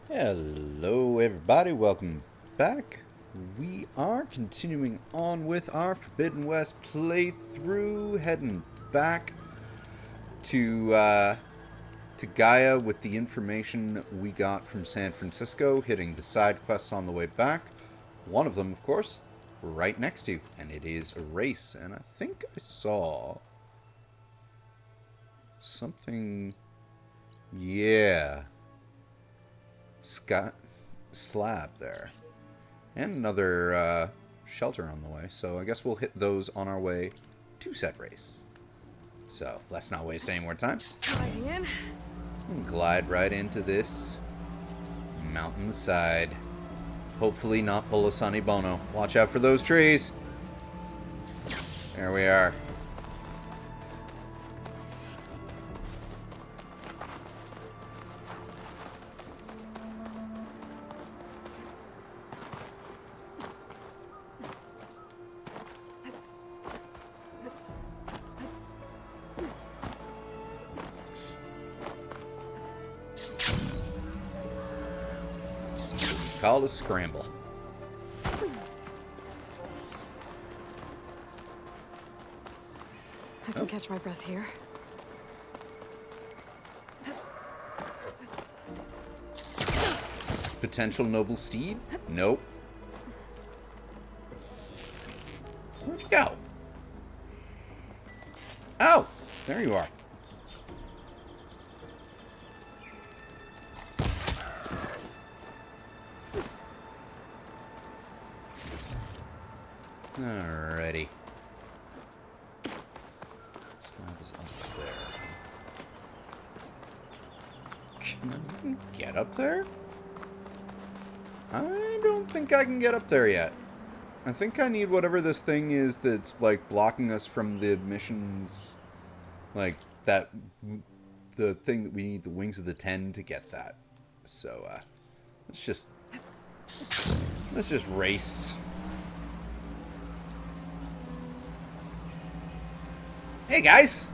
Hello everybody, welcome back. We are continuing on with our Forbidden West playthrough, heading back to Gaia with the information we got from San Francisco, hitting the side quests on the way back. One of them, of course, right next to you, and it is a race. And I think I saw something, yeah, slab there. And another shelter on the way. So I guess we'll hit those on our way to said race. So let's not waste any more time. Sliding in. And glide right into this mountainside. Hopefully not pull a Sonny Bono. Watch out for those trees. There we are. Called a scramble. I can catch my breath here. Potential noble steed? Nope. Where'd you go? Oh! There you are. Alrighty. Slab is up there. Can I even get up there? I don't think I can get up there yet. I think I need whatever this thing is that's, like, blocking us from the missions. Like, that... The thing that we need, the Wings of the Ten, to get that. So, let's just race. Hey, guys!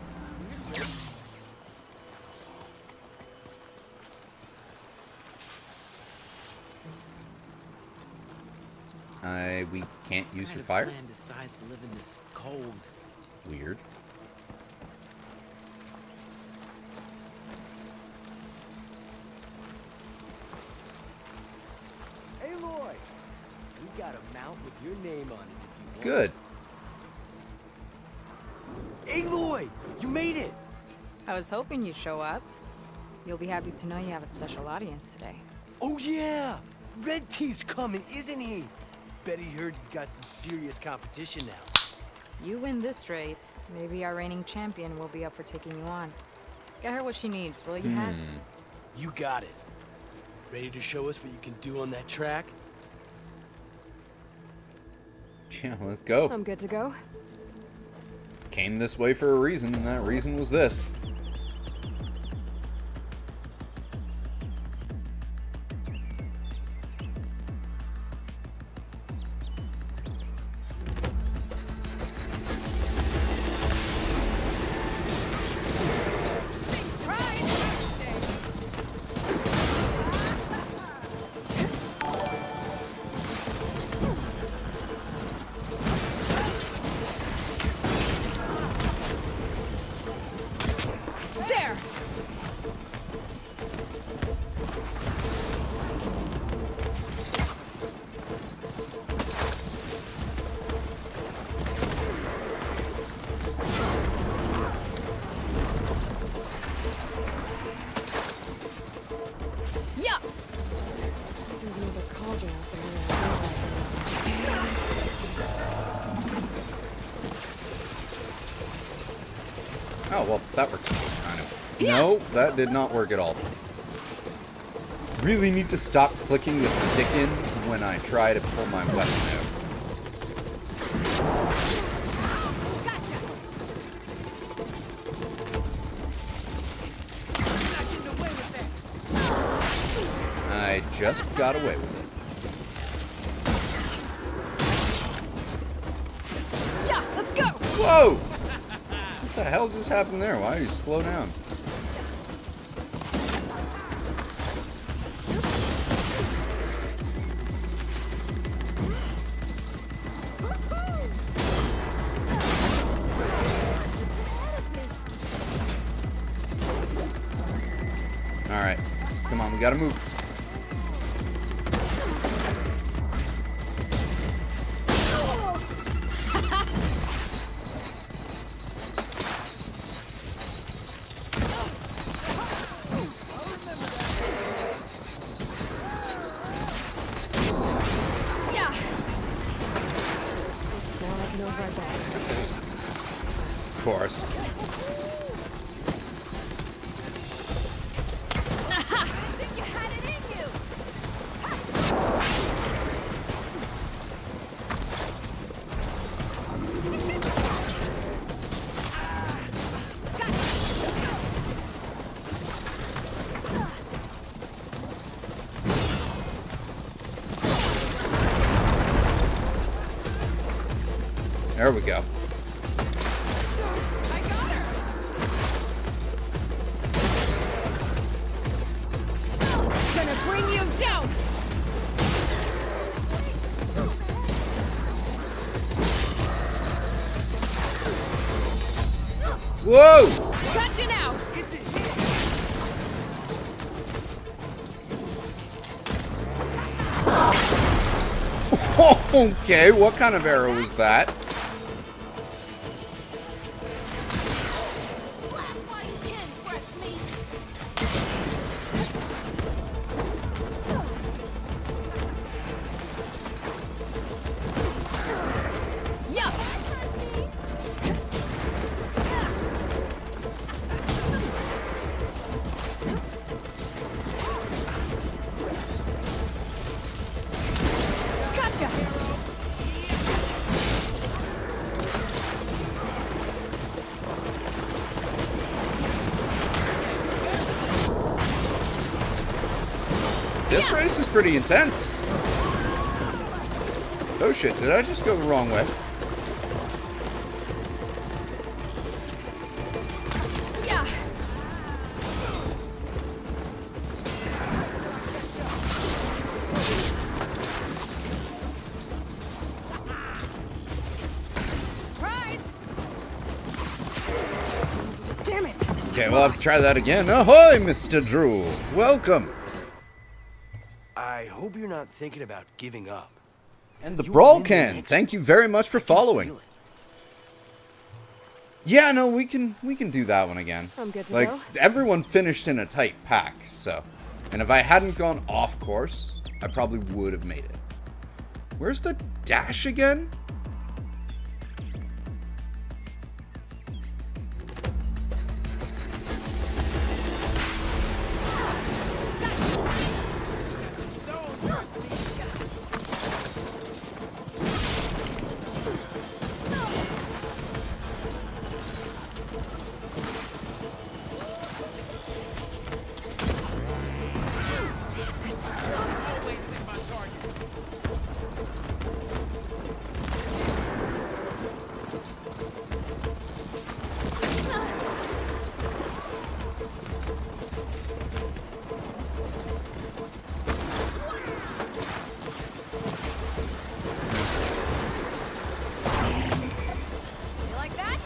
We can't use your fire? Man decides to live in this cold. Weird. Hey, Lloyd! We got a mount with your name on it if you want. Good. Hey, Lloyd! You made it! I was hoping you'd show up. You'll be happy to know you have a special audience today. Oh, yeah! Red T's coming, isn't he? Bet he heard he's got some serious competition now. You win this race, maybe our reigning champion will be up for taking you on. Get her what she needs, will you, Hats? You got it. Ready to show us what you can do on that track? Yeah, let's go. I'm good to go. Came this way for a reason, and that reason was this. There! Yeah! There's another cauldron out there. Oh, well, that worked kind of. No, that did not work at all. Really need to stop clicking the stick in when I try to pull my weapon out. I just got away with it. Yeah, let's go! Whoa! What the hell just happened there? Why did you slow down? gotta move. Yeah. Now I can override that. Of course. Think you had it in you. There we go. I got her. Gonna bring you down. Whoa! Gotcha now. It's a hit. Okay, what kind of arrow was that? Yup. Gotcha. This race is pretty intense. Oh shit, did I just go the wrong way? Yeah. Prize. Damn it! Okay, we'll have to try that again. Ahoy, Mr. Drew. Welcome. I hope you're not thinking about giving up. And the You Brawl win the Can, next thank you very much for I can following. feel it. Yeah, no, we can do that one again. I'm good to like, go. everyone finished in a tight pack, so. And if I hadn't gone off course, I probably would have made it. Where's the dash again? You like that?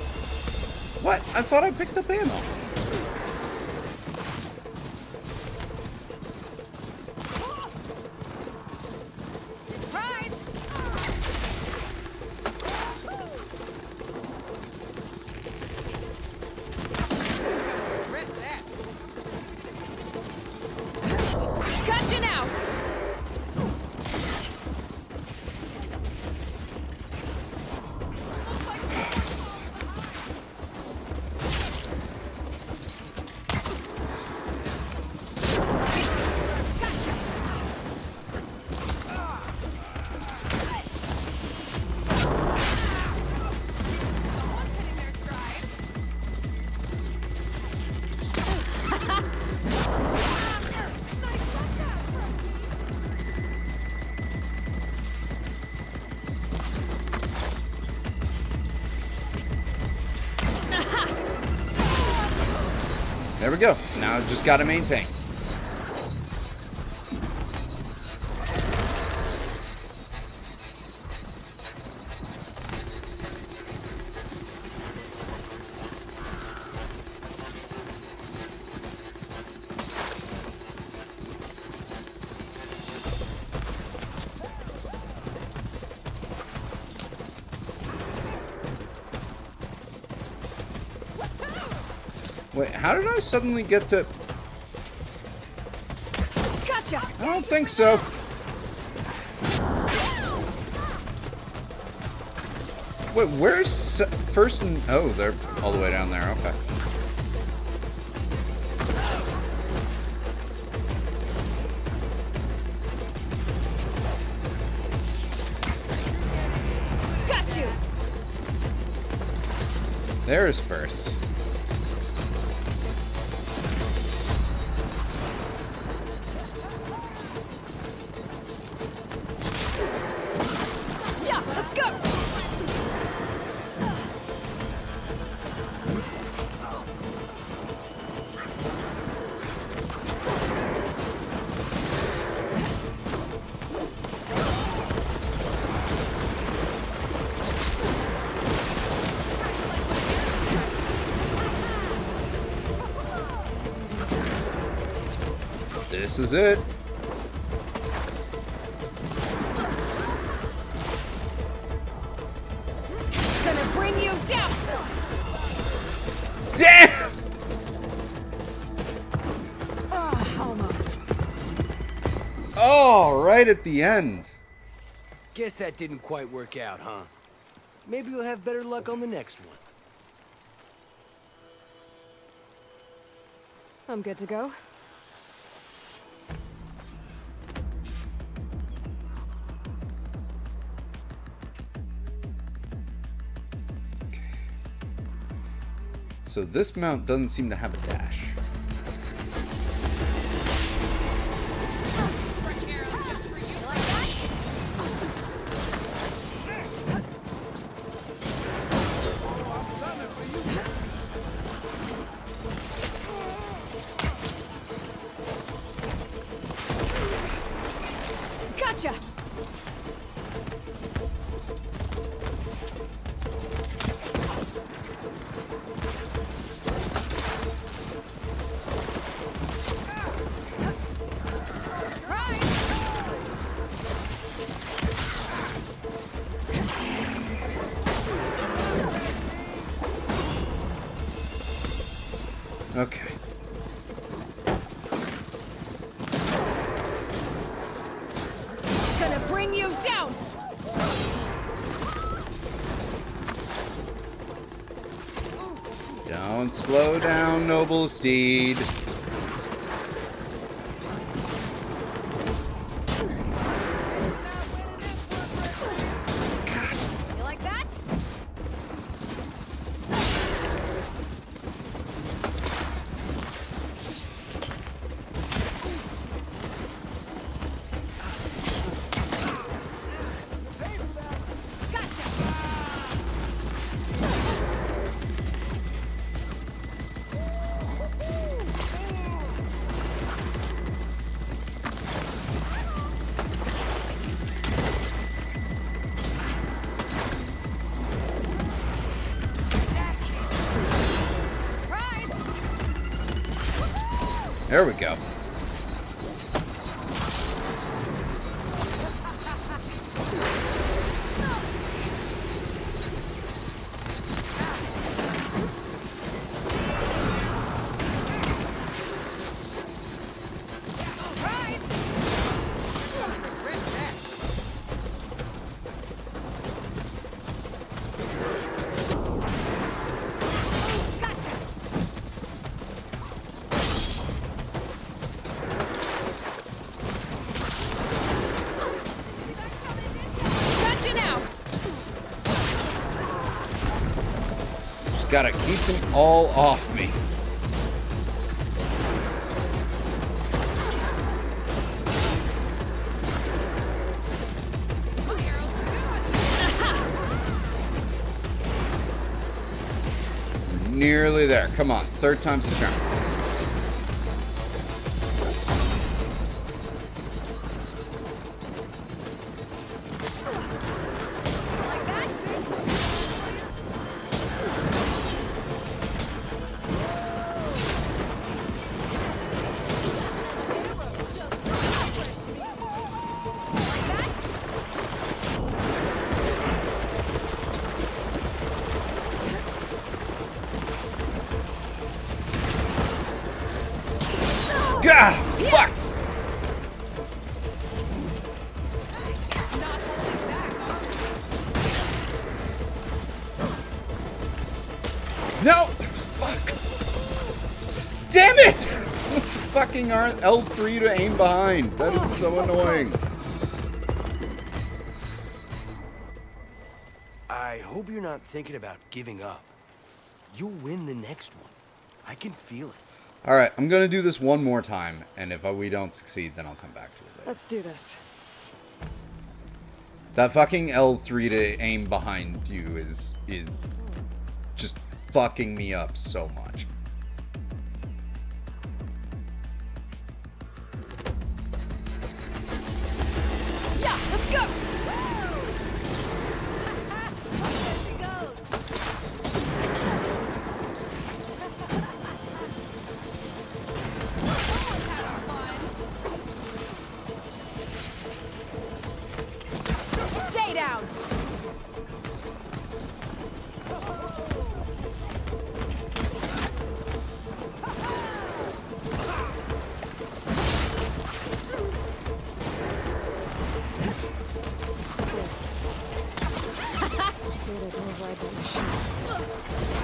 What? I thought I picked up ammo. Prize. Gotcha now. There we go. Now I just gotta maintain. Wait, how did I suddenly get to... Gotcha! I don't think so. Wait, where's first and... Oh, they're all the way down there. Okay. Got you! There's first. Yeah, let's go! This is it. Gonna bring you down! Damn! Ah, almost. Oh, right at the end. Guess that didn't quite work out, huh? Maybe you'll have better luck on the next one. I'm good to go. So this mount doesn't seem to have a dash. Gotcha! Okay. Gonna bring you down! Don't slow down, noble steed. You like that? There we go. Gotcha now! Just gotta keep them all off me. Nearly there. Come on. Third time's the charm. Like that? No! Fuck! Damn it! Fucking L3 to aim behind. That is so annoying. close. I hope you're not thinking about giving up. You'll win the next one. I can feel it. Alright, I'm gonna do this one more time, and if we don't succeed, then I'll come back to it later. Let's do this. That fucking L3 to aim behind you is just fucking me up so much. Yeah, let's go. There she goes. Stay down. Data to avoid the machine.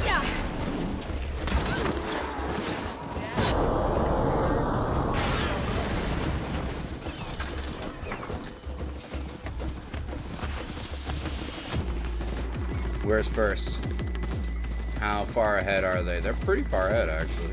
Yeah. Where's first? How far ahead are they? They're pretty far ahead, actually.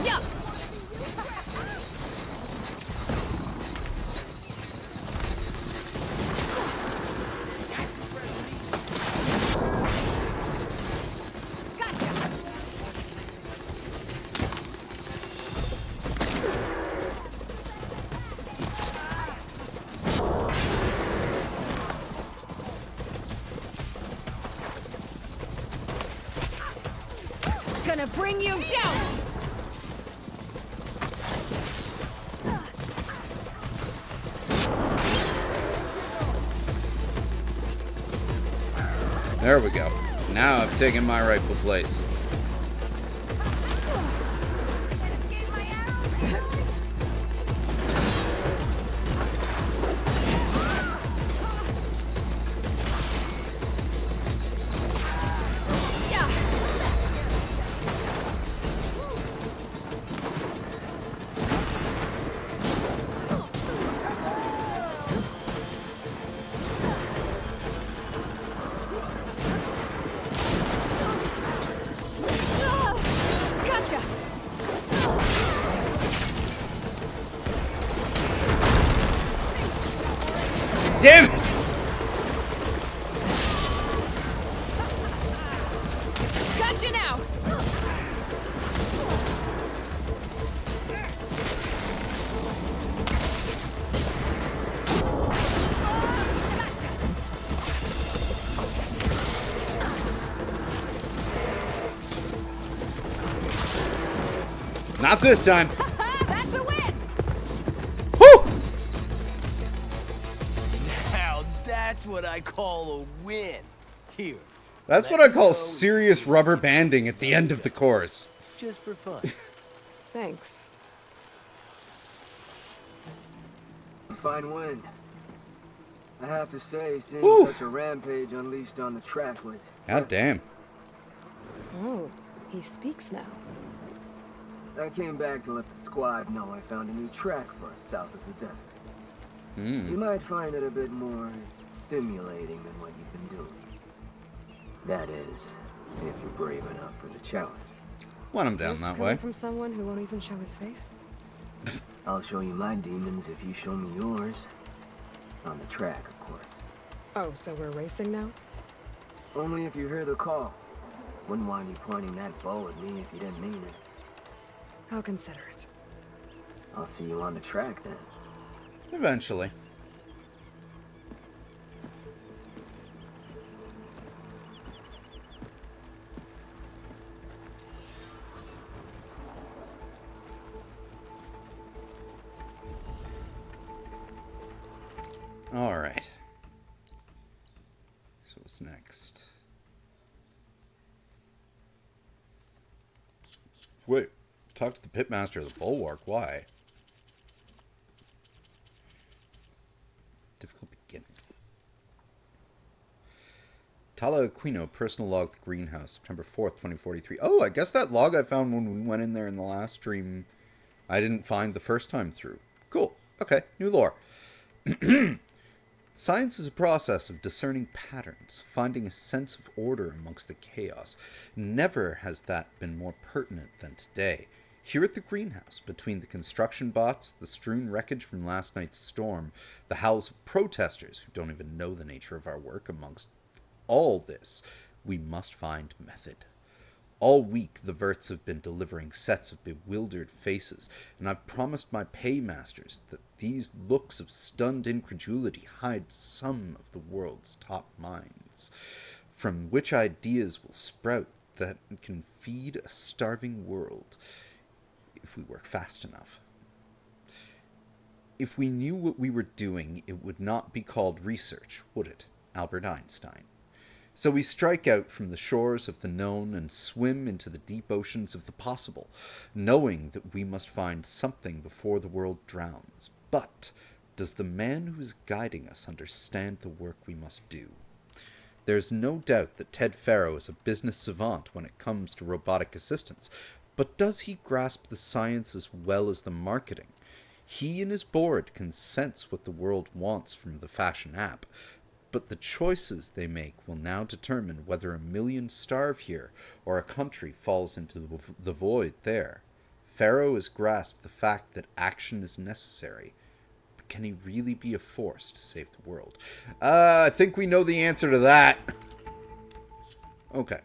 Yeah. Gonna bring you down. There we go. Now I've taken my rightful place. Yeah. Gotcha. Damn it! Gotcha now. Not this time. That's a win. Woo! Now that's what I call a win. Here, That's what I call serious rubber banding at the end of the course. just for fun. Thanks. Fine win. I have to say, seeing Whew. such a rampage unleashed on the track was... God damn. Oh, he speaks now. I came back to let the squad know I found a new track for us south of the desert. You might find it a bit more stimulating than what you've been doing. That is, if you're brave enough for the challenge. Want him down This that coming way. from someone who won't even show his face? I'll show you my demons if you show me yours. On the track, of course. Oh, so we're racing now? Only if you hear the call. Wouldn't want you pointing that bow at me if you didn't mean it. I'll consider it. I'll see you on the track then. Eventually. All right. So what's next? Wait, talk to the pitmaster of the Bulwark. Why? Difficult beginning. Tala Aquino, personal log, the greenhouse, September 4th, 2043. Oh, I guess that log I found when we went in there in the last stream, I didn't find the first time through. Cool. Okay, new lore. Science is a process of discerning patterns, finding a sense of order amongst the chaos. Never has that been more pertinent than today. Here at the greenhouse, between the construction bots, the strewn wreckage from last night's storm, the howls of protesters who don't even know the nature of our work, amongst all this, we must find method. All week, the Verts have been delivering sets of bewildered faces, and I've promised my paymasters that these looks of stunned incredulity hide some of the world's top minds, from which ideas will sprout that can feed a starving world if we work fast enough. If we knew what we were doing, it would not be called research, would it? Albert Einstein. So we strike out from the shores of the known and swim into the deep oceans of the possible, knowing that we must find something before the world drowns. But does the man who is guiding us understand the work we must do? There's no doubt that Ted Farrow is a business savant when it comes to robotic assistance, but does he grasp the science as well as the marketing? He and his board can sense what the world wants from the fashion app, but the choices they make will now determine whether a million starve here or a country falls into the void there. Pharaoh has grasped the fact that action is necessary, but can he really be a force to save the world? I think we know the answer to that. Okay.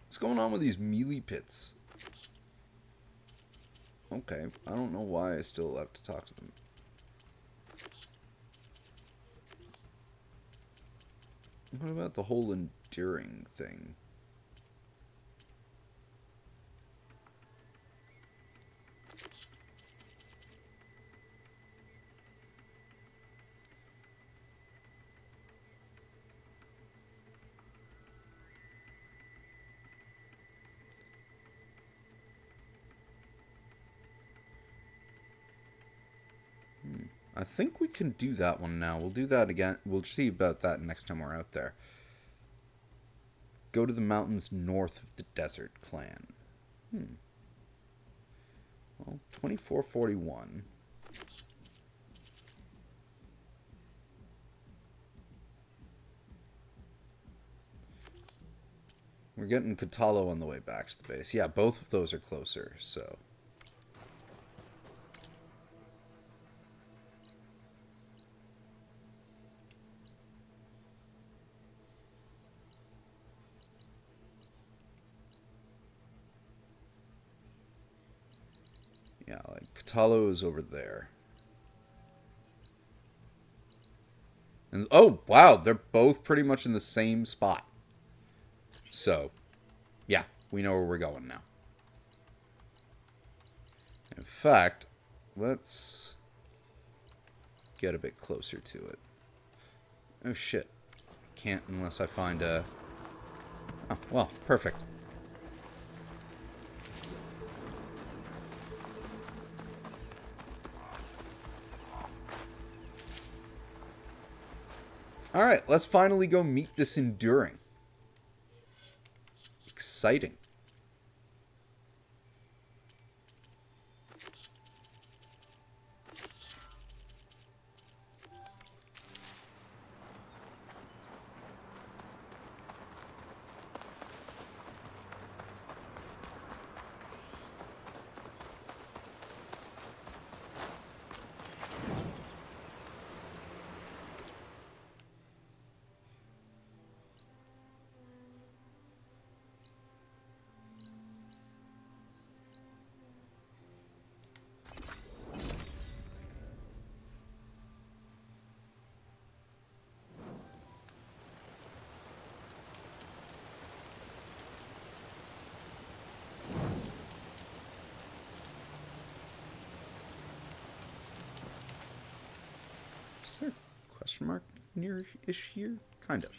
What's going on with these melee pits? Okay, I don't know why I still have to talk to them. What about the whole enduring thing? I think we can do that one now. We'll do that again. We'll see about that next time we're out there. Go to the mountains north of the desert clan. Well, 2441. We're getting Katalo on the way back to the base. Yeah, both of those are closer, so... Yeah, like, Katalo is over there. And, oh, wow, they're both pretty much in the same spot. So, yeah, we know where we're going now. In fact, let's get a bit closer to it. Oh, shit. I can't unless I find a... Oh, well, perfect. Alright, let's finally go meet this Enduring. Exciting. Is there a question mark near-ish here? Kind of.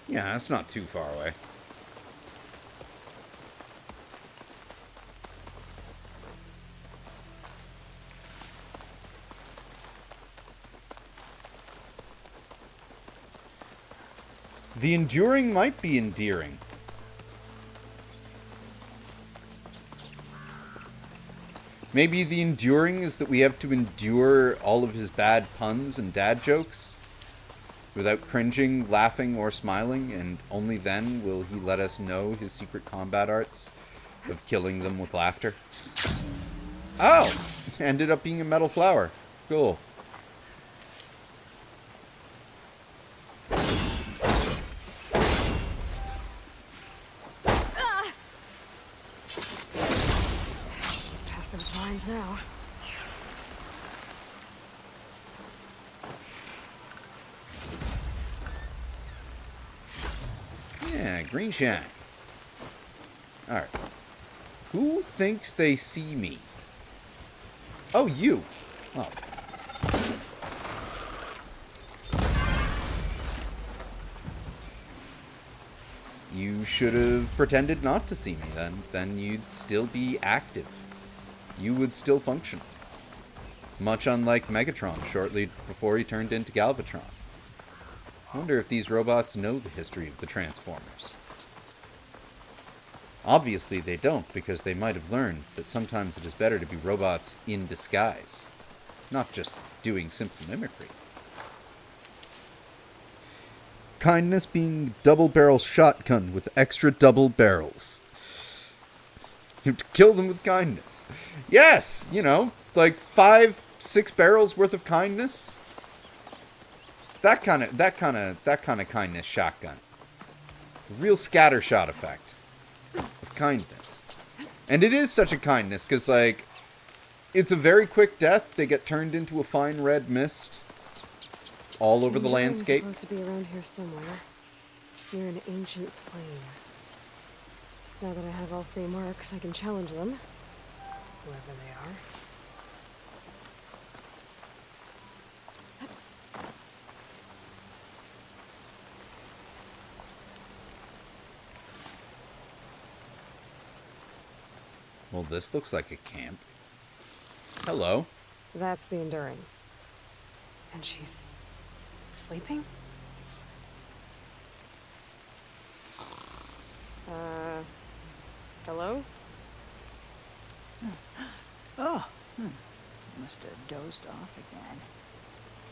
Yeah, that's not too far away. The enduring might be endearing. Maybe the enduring is that we have to endure all of his bad puns and dad jokes without cringing, laughing, or smiling, and only then will he let us know his secret combat arts of killing them with laughter. Oh! Ended up being a metal flower. Cool. Past those lines now. Yeah, green shine. Alright. Who thinks they see me? Oh, you. Oh. You should have pretended not to see me then. Then you'd still be active. You would still function. Much unlike Megatron shortly before he turned into Galvatron. I wonder if these robots know the history of the Transformers. Obviously they don't, because they might have learned that sometimes it is better to be robots in disguise, not just doing simple mimicry. Kindness being double-barrel shotgun with extra double barrels. You have to kill them with kindness. Yes, you know, like 5-6 barrels worth of kindness. That kind of kindness shotgun. Real scatter shot effect of kindness. And it is such a kindness because, like, it's a very quick death. They get turned into a fine red mist all over the landscape. Supposed to be around here somewhere, near an ancient plane. Now that I have all 3 marks, I can challenge them, whoever they are. Well, this looks like a camp. Hello. That's the Enduring. And she's sleeping? Hello? Oh, must have dozed off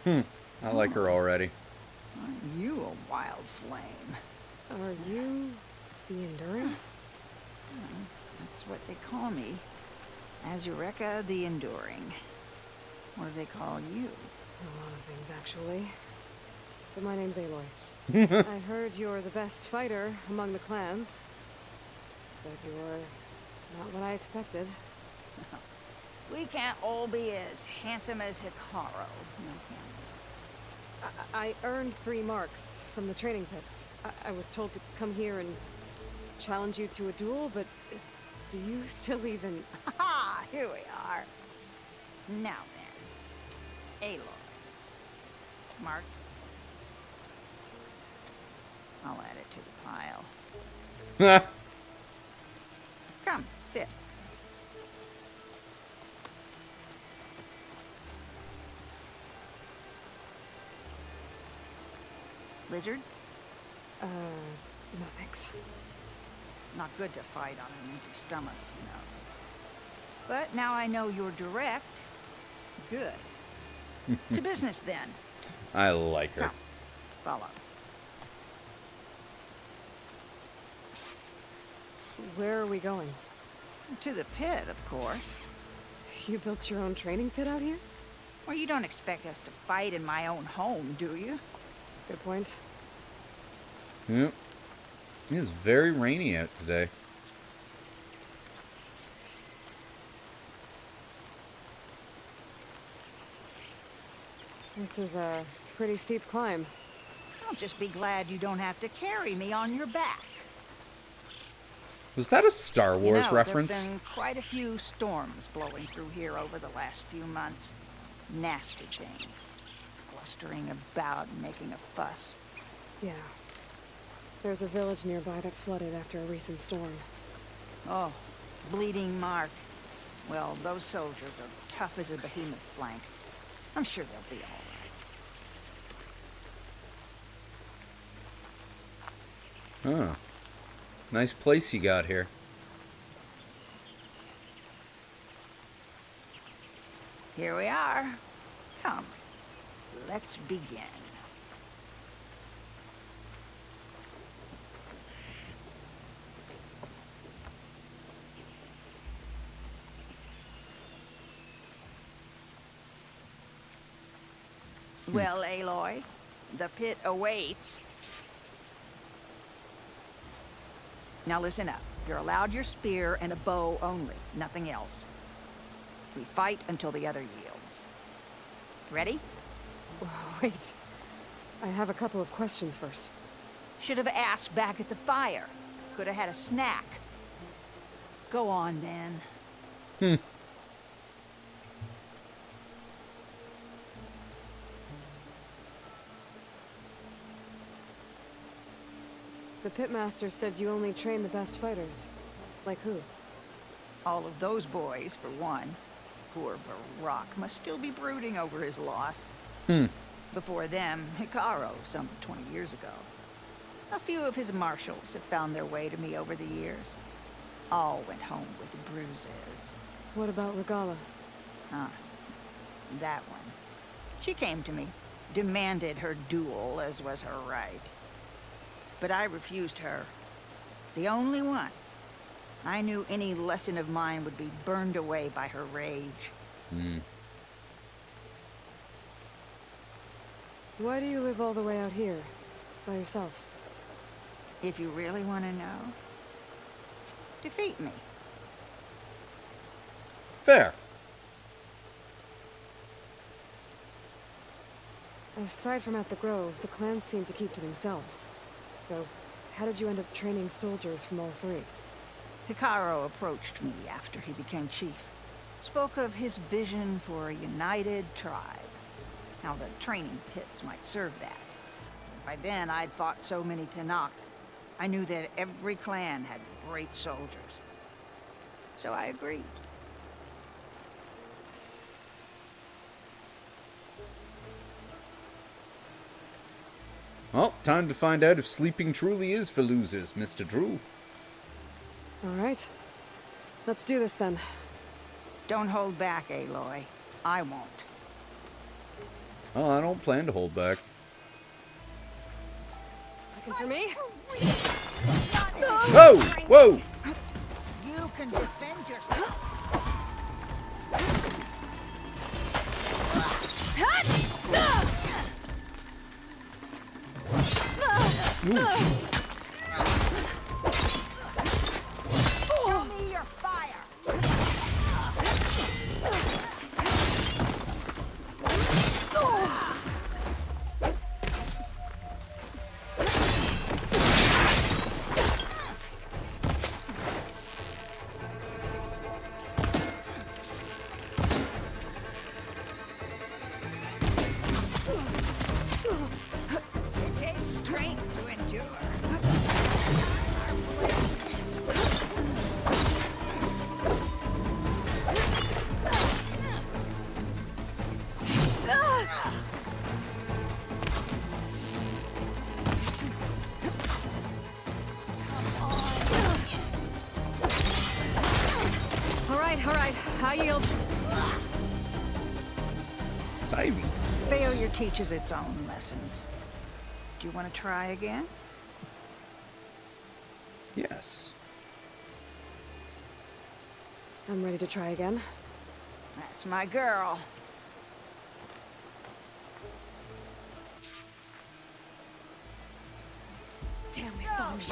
again. I like her already. Aren't you a wild flame? Are you the Enduring? That's what they call me. Azureka the Enduring. What do they call you? A lot of things, actually. But my name's Aloy. I heard you're the best fighter among the clans. But you're not what I expected. We can't all be as handsome as Hikaru. No, can I earned 3 marks from the training pits. I was told to come here and challenge you to a duel, but do you still even... we? Ha! Here we are. Now then, Aloy. Marks. I'll add it to the pile. Come, sit. Lizard? No thanks. Not good to fight on an empty stomach, you know. But now I know you're direct. Good. To business, then. I like her. Come, follow. Where are we going? To the pit, of course. You built your own training pit out here? Well, you don't expect us to fight in my own home, do you? Good point. Yep. It is very rainy out today. This is a pretty steep climb. I'll just be glad you don't have to carry me on your back. Was that a Star Wars You know, reference? There've been quite a few storms blowing through here over the last few months. Nasty things. Blustering about and making a fuss. Yeah. There's a village nearby that flooded after a recent storm. Oh, Bleeding Mark. Well, those soldiers are tough as a behemoth's flank. I'm sure they'll be all right. Huh. Nice place you got here. Here we are. Come, let's begin. Well, Aloy, the pit awaits. Now listen up. You're allowed your spear and a bow only, nothing else. We fight until the other yields. Ready? Wait. I have a couple of questions first. Should have asked back at the fire. Could have had a snack. Go on, then. The pitmaster said you only train the best fighters. Like who? All of those boys, for one. Poor Varrock must still be brooding over his loss. Before them, Hikaru, some 20 years ago. A few of his marshals have found their way to me over the years. All went home with bruises. What about Regala? Ah, that one. She came to me, demanded her duel, as was her right. But I refused her. The only one. I knew any lesson of mine would be burned away by her rage. Why do you live all the way out here? By yourself? If you really want to know, defeat me. Fair. Aside from at the Grove, the clans seem to keep to themselves. So, how did you end up training soldiers from all three? Hikaru approached me after he became chief. Spoke of his vision for a united tribe. How the training pits might serve that. By then, I'd fought so many Tenakth. I knew that every clan had great soldiers. So I agreed. Well, time to find out if sleeping truly is for losers, Mr. Drew. Alright. Let's do this then. Don't hold back, Aloy. I won't. Oh, I don't plan to hold back. Looking for me? Whoa! Whoa! You can defend yourself. Show me your fire. It takes strength to endure. Alright. I yield. It's Ivy. Failure teaches its own lessons. Do you want to try again? Yes. I'm ready to try again. That's my girl. Damn, they saw me.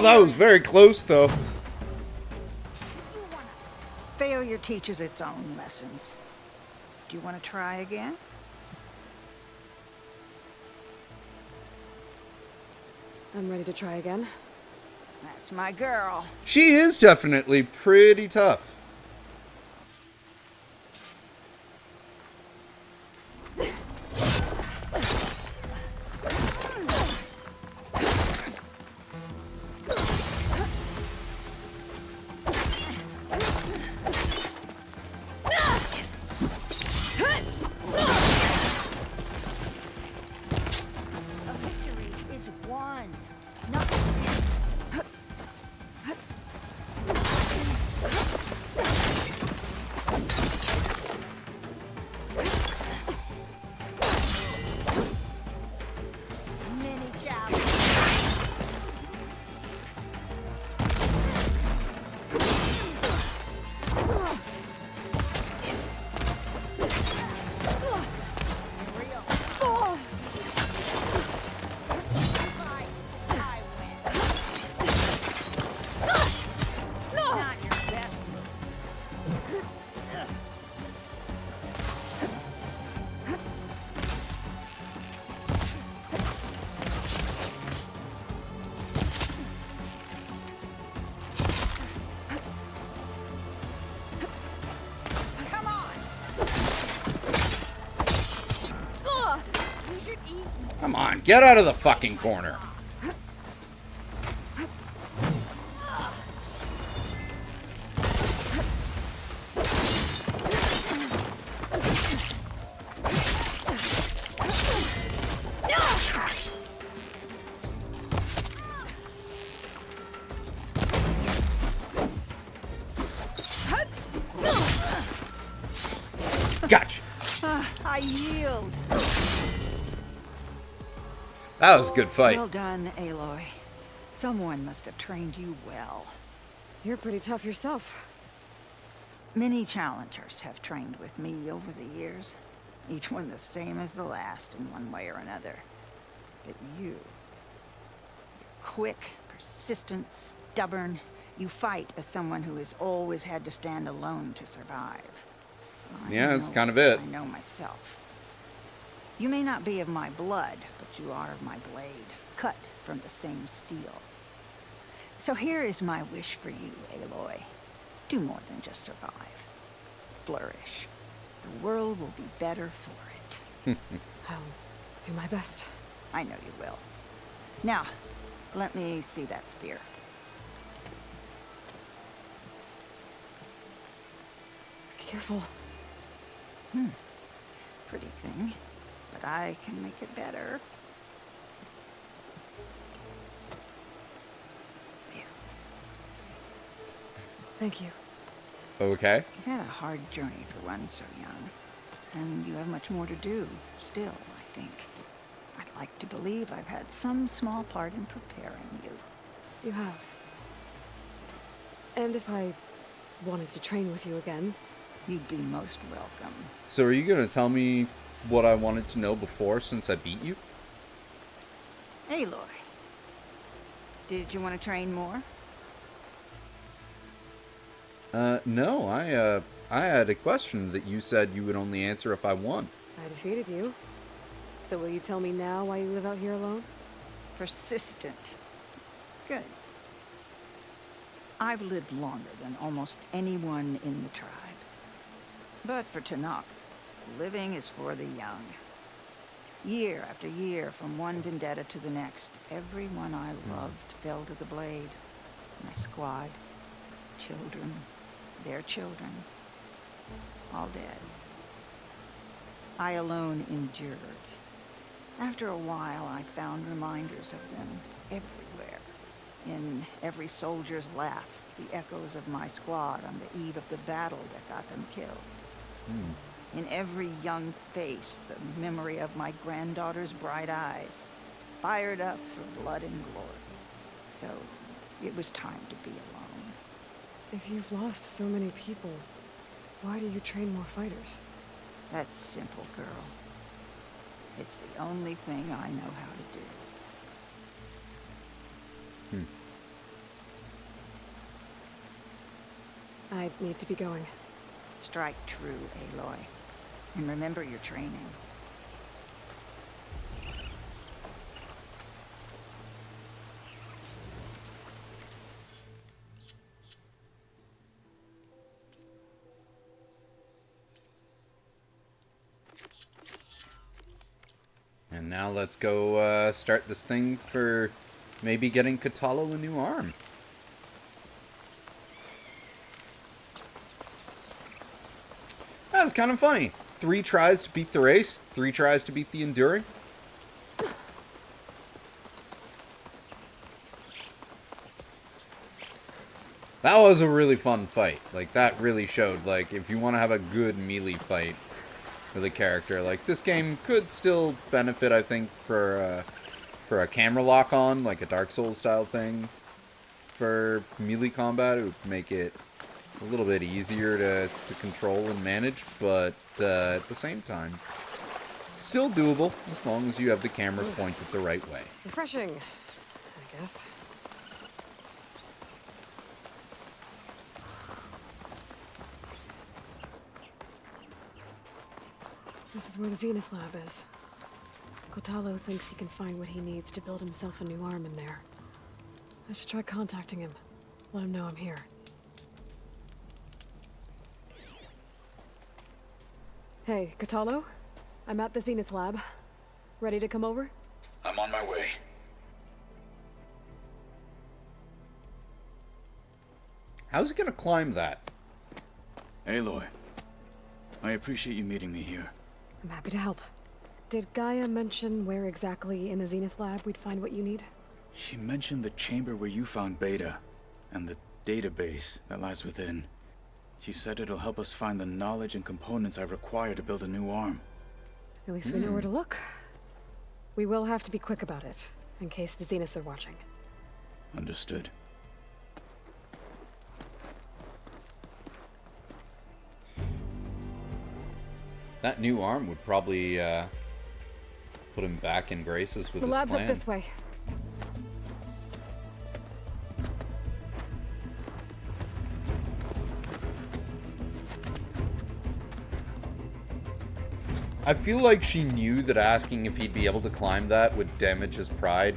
that was very close, though. Failure teaches its own lessons. Do you want to try again? I'm ready to try again. That's my girl. She is definitely pretty tough. A victory is won, not many challenges. I win. Not your best move. Come on. You should eat. Come on, get out of the fucking corner. Gotcha. I yield. That was a good fight. Well done, Aloy. Someone must have trained you well. You're pretty tough yourself. Many challengers have trained with me over the years, each one the same as the last in one way or another. But you're quick, persistent, stubborn. You fight as someone who has always had to stand alone to survive. I Yeah, that's know kind of what it. I know myself. You may not be of my blood, but you are of my blade, cut from the same steel. So here is my wish for you, Aloy. Do more than just survive. Flourish. The world will be better for it. I'll do my best. I know you will. Now, let me see that spear. Careful. Pretty thing, but I can make it better. There. Thank you. Okay. You've had a hard journey for one so young, and you have much more to do, still, I think. I'd like to believe I've had some small part in preparing you. You have. And if I wanted to train with you again, You'd be most welcome. So are you going to tell me what I wanted to know before since I beat you? Aloy, did you want to train more? No, I had a question that you said you would only answer if I won. I defeated you. So will you tell me now why you live out here alone? Persistent. Good. I've lived longer than almost anyone in the tribe. But for Tanakh, living is for the young. Year after year, from one vendetta to the next, everyone I loved fell to the blade. My squad, children, their children, all dead. I alone endured. After a while, I found reminders of them everywhere. In every soldier's laugh, the echoes of my squad on the eve of the battle that got them killed. In every young face, the memory of my granddaughter's bright eyes, fired up for blood and glory. So, it was time to be alone. If you've lost so many people, why do you train more fighters? That's simple, girl. It's the only thing I know how to do. I need to be going. Strike true, Aloy. And remember your training. And now let's go start this thing for maybe getting Katalo a new arm. That was kind of funny. 3 tries to beat the race, 3 tries to beat the enduring. That was a really fun fight. Like, that really showed, like, if you want to have a good melee fight with a character, like, this game could still benefit, I think, for a camera lock-on, like a Dark Souls style thing. For melee combat, it would make it a little bit easier to control and manage, but at the same time, it's still doable as long as you have the camera pointed the right way. Refreshing, I guess. This is where the Zenith lab is. Kotalo thinks he can find what he needs to build himself a new arm in there. I should try contacting him. Let him know I'm here. Hey, Kotalo? I'm at the Zenith lab. Ready to come over? I'm on my way. How's he gonna climb that? Aloy, I appreciate you meeting me here. I'm happy to help. Did Gaia mention where exactly in the Zenith lab we'd find what you need? She mentioned the chamber where you found Beta, and the database that lies within. She said it'll help us find the knowledge and components I require to build a new arm. At least we know where to look. We will have to be quick about it, in case the Zeniths are watching. Understood. That new arm would probably put him back in graces with The his lab's clan. up this way. I feel like she knew that asking if he'd be able to climb that would damage his pride,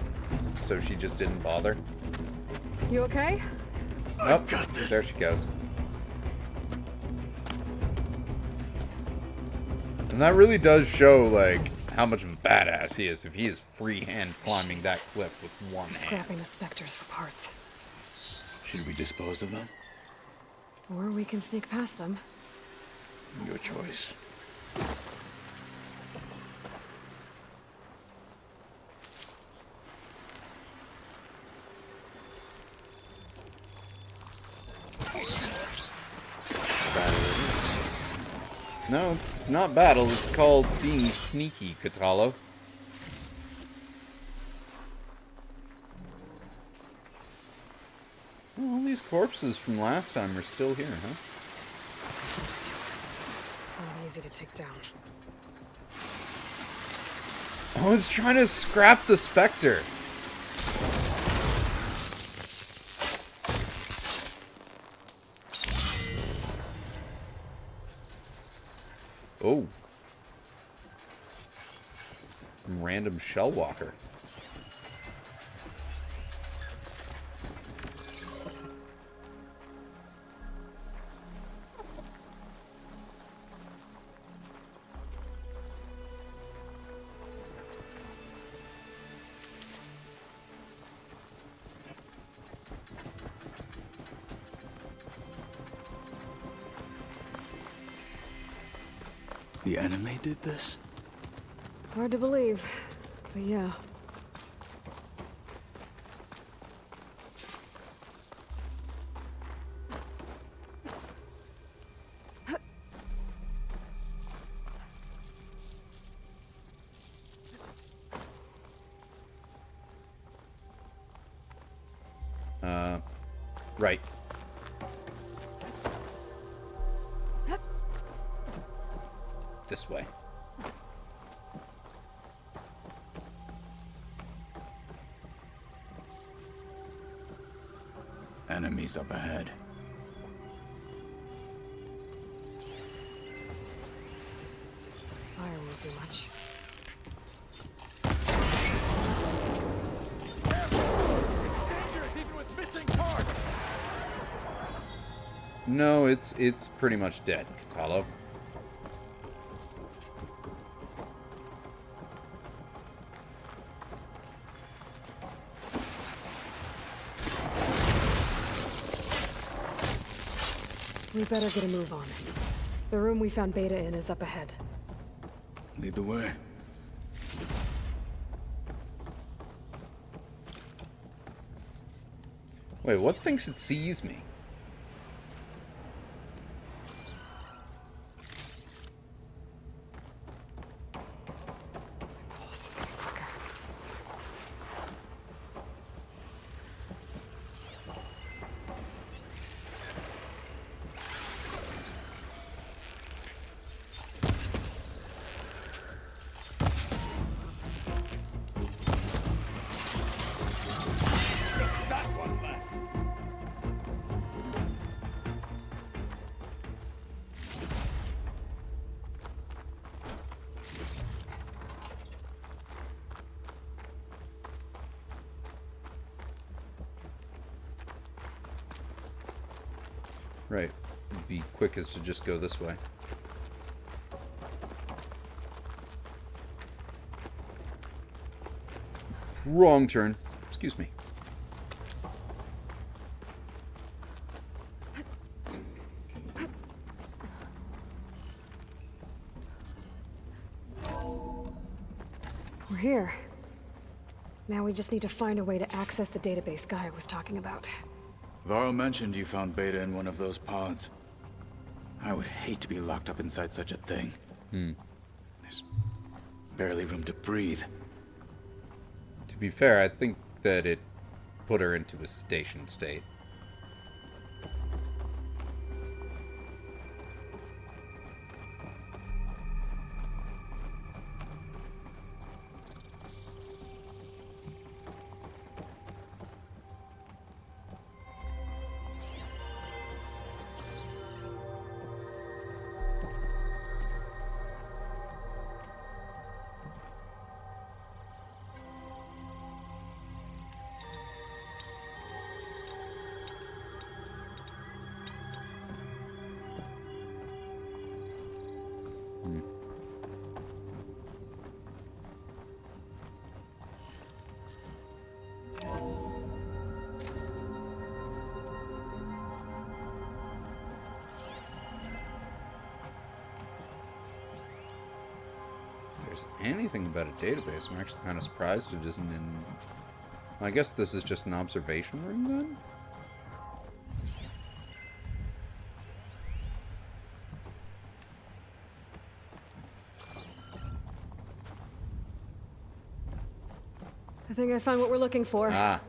so she just didn't bother. You okay? Nope, got this. there she goes. And that really does show, like, how much of a badass he is if he is freehand climbing that cliff with one hand. Scrapping the specters for parts. Should we dispose of them? Or we can sneak past them. Your choice. No, it's not battle. It's called being sneaky, Katalo. Well, all these corpses from last time are still here, huh? Not easy to take down. I was trying to scrap the Spectre. Oh. Random shell walker. The anime did this? Hard to believe, but yeah. Right. This way. Enemies up ahead. won't do much. No, it's pretty much dead, Katalo. We better get a move on. The room we found Beta in is up ahead. Lead the way. Wait, what thinks it sees me? Right. It'd be quickest to just go this way. Wrong turn. Excuse me. We're here. Now we just need to find a way to access the database Guy was talking about. Varl mentioned you found Beta in one of those pods. I would hate to be locked up inside such a thing. There's barely room to breathe. To be fair, I think that it put her into a sedation state. Anything about a database. I'm actually kind of surprised it isn't in... I guess this is just an observation room then? I think I found what we're looking for. Ah,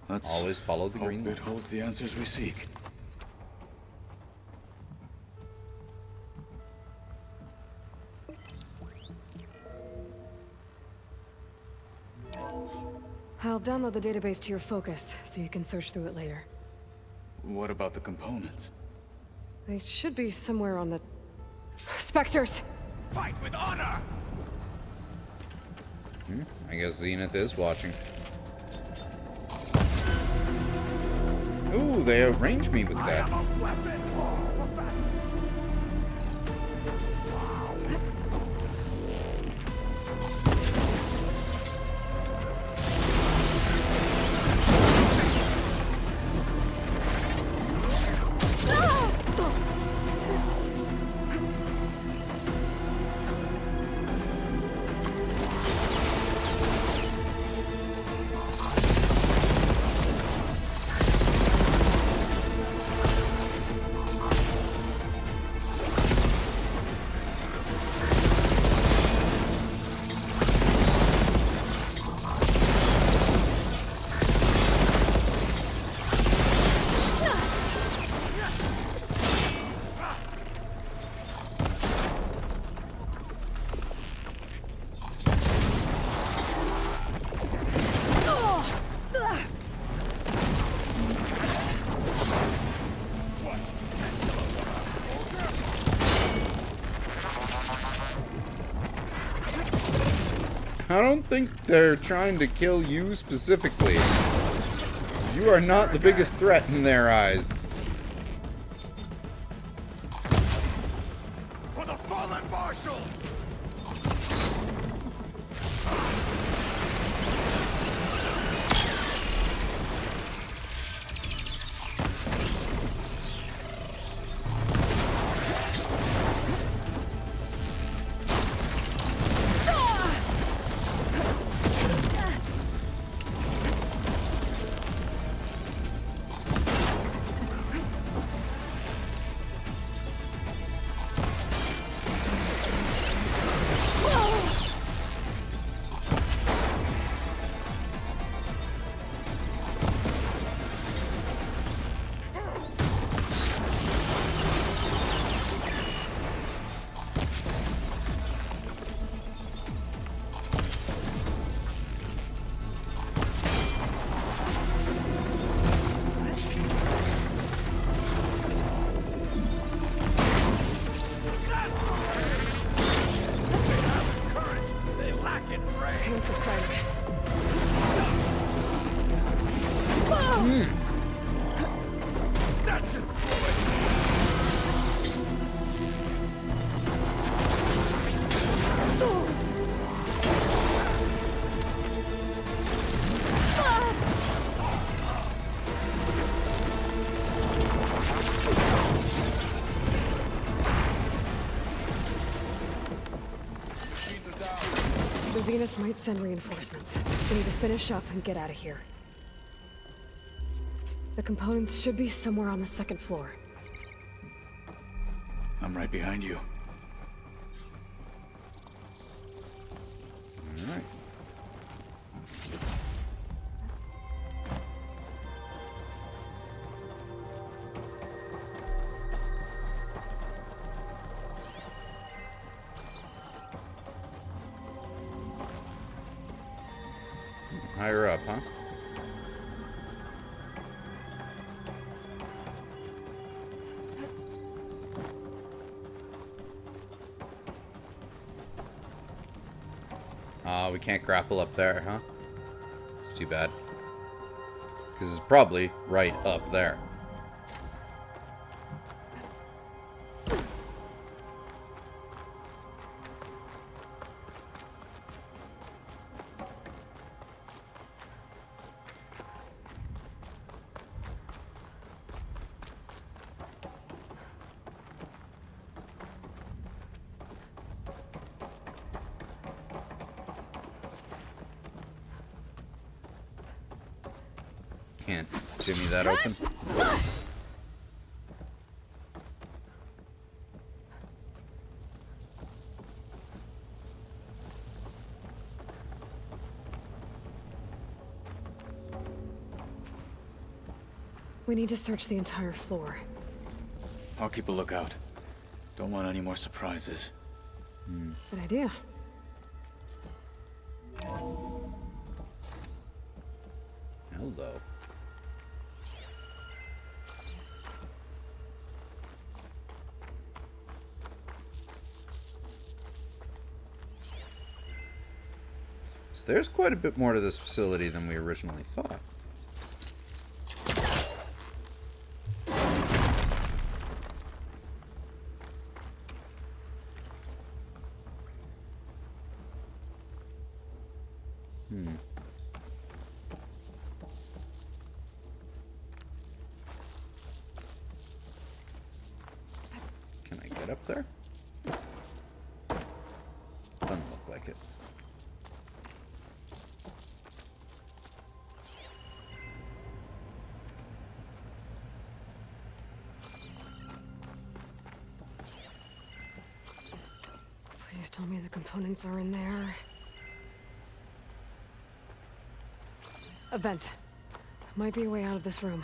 Let's always follow the green hope it light. holds the answers we seek. I'll download the database to your focus, so you can search through it later. What about the components? They should be somewhere on the... Spectres! Fight with honor! I guess Zenith is watching. Ooh, they arranged me with that. I don't think they're trying to kill you specifically. You are not the biggest threat in their eyes. For the fallen marshals! Pain subsided. The Zeniths might send reinforcements. We need to finish up and get out of here. The components should be somewhere on the second floor. I'm right behind you. Alright. Higher up, huh? We can't grapple up there, huh? It's too bad. Because it's probably right up there. Can't jimmy that open. We need to search the entire floor. I'll keep a lookout. Don't want any more surprises. Good idea. Hello. So there's quite a bit more to this facility than we originally thought. Can I get up there? Doesn't look like it. Please tell me the components are in there. A vent. Might be a way out of this room.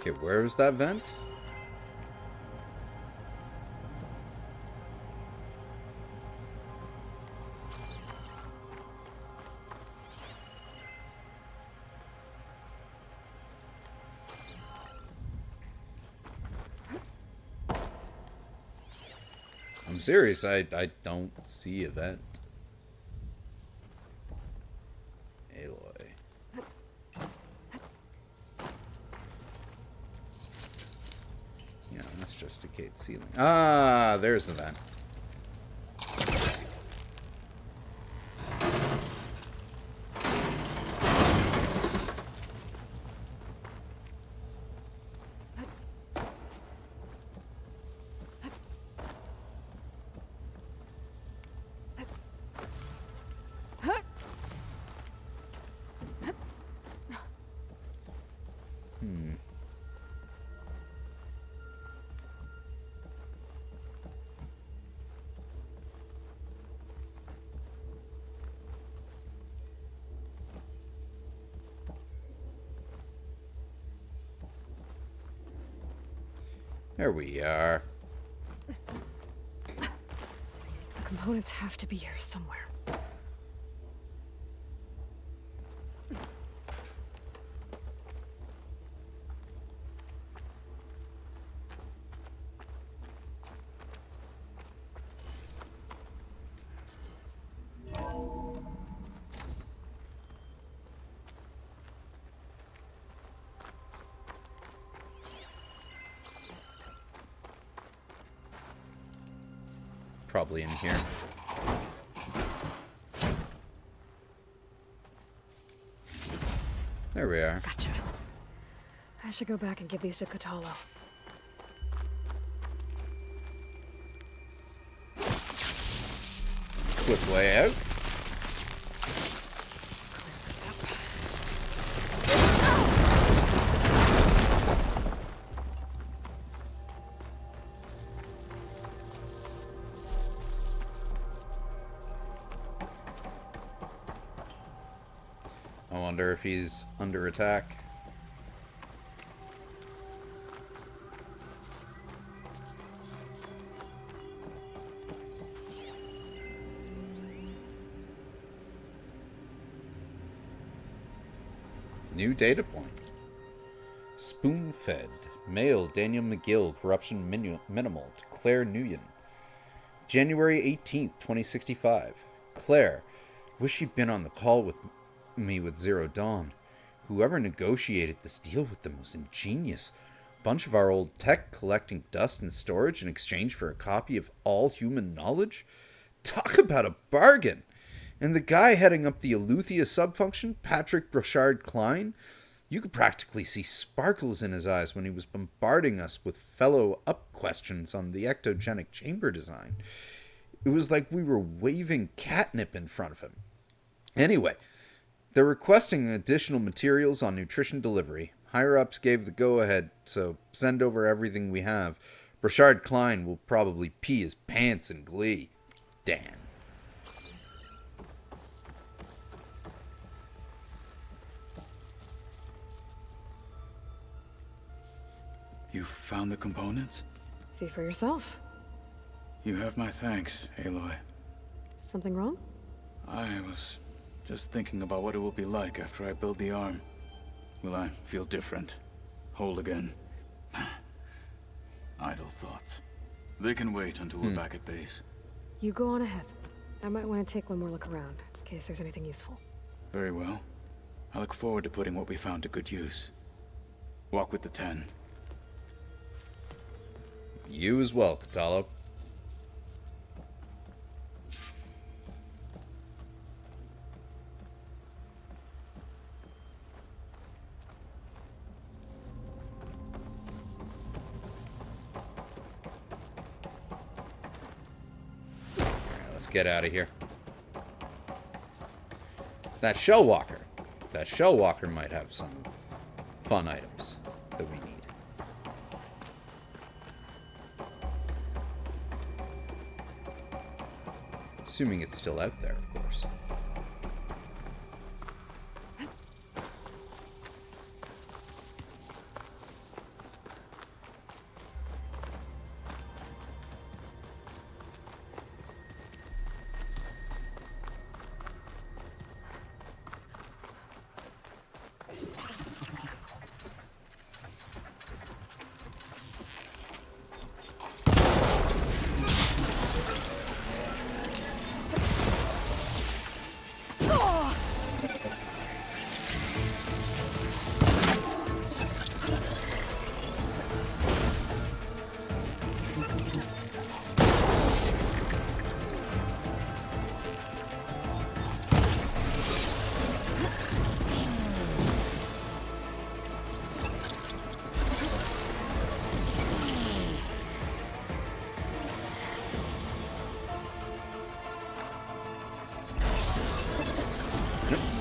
Okay, where's that vent? I'm serious, I don't see a vent. Aloy. Yeah, that's just decayed ceiling. Ah, there's the vent. There we are. The components have to be here somewhere. Probably in here. There we are. Gotcha. I should go back and give these to Kotalo. Quick way out. Clear this up. I wonder if he's under attack. New data point. Spoon-fed. Male Daniel McGill. Corruption minimal. To Claire Nguyen. January 18th, 2065. Claire. Wish she'd been on the call with me with Zero Dawn. Whoever negotiated this deal with them was ingenious. Bunch of our old tech collecting dust and storage in exchange for a copy of all human knowledge? Talk about a bargain! And the guy heading up the Eleuthia subfunction, Patrick Brochard Klein, you could practically see sparkles in his eyes when he was bombarding us with fellow-up questions on the ectogenic chamber design. It was like we were waving catnip in front of him. Anyway, they're requesting additional materials on nutrition delivery. Higher-ups gave the go-ahead, so send over everything we have. Brochard Klein will probably pee his pants in glee. Dan. You found the components? See for yourself. You have my thanks, Aloy. Something wrong? I was just thinking about what it will be like after I build the arm. Will I feel different? Whole again? Idle thoughts. They can wait until we're back at base. You go on ahead. I might want to take one more look around, in case there's anything useful. Very well. I look forward to putting what we found to good use. Walk with the 10. You as well, Kotalo. Let's get out of here. That shell walker. That shell walker might have some fun items that we need. Assuming it's still out there, of course.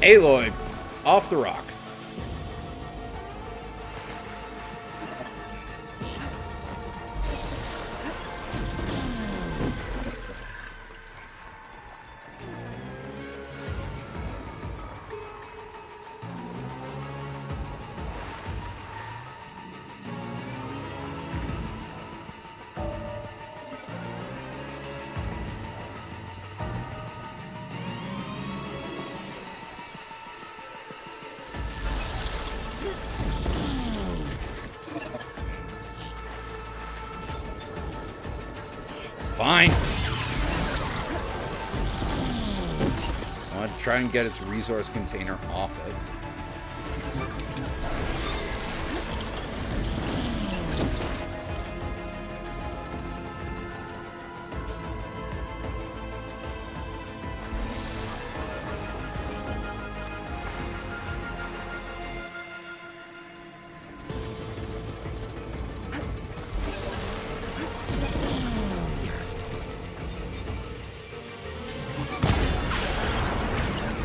Aloy, off the rock. Fine. I want to try and get its resource container off it.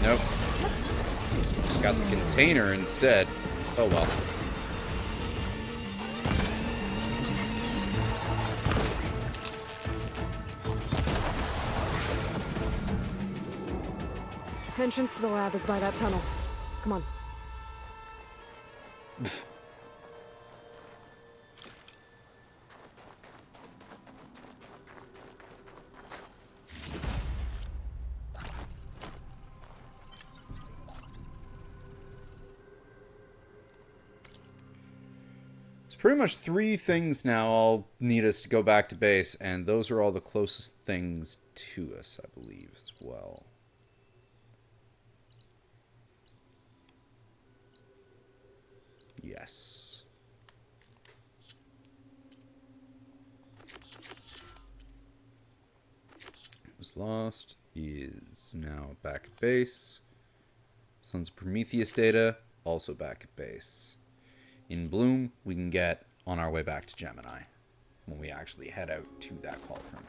Nope. Got the container instead. Oh well. Entrance to the lab is by that tunnel. Come on. Pretty much 3 things now all need us to go back to base, and those are all the closest things to us, I believe, as well. Yes. Was lost, is now back at base. Sons of Prometheus data, also back at base. In Bloom, we can get on our way back to Gemini when we actually head out to that cauldron.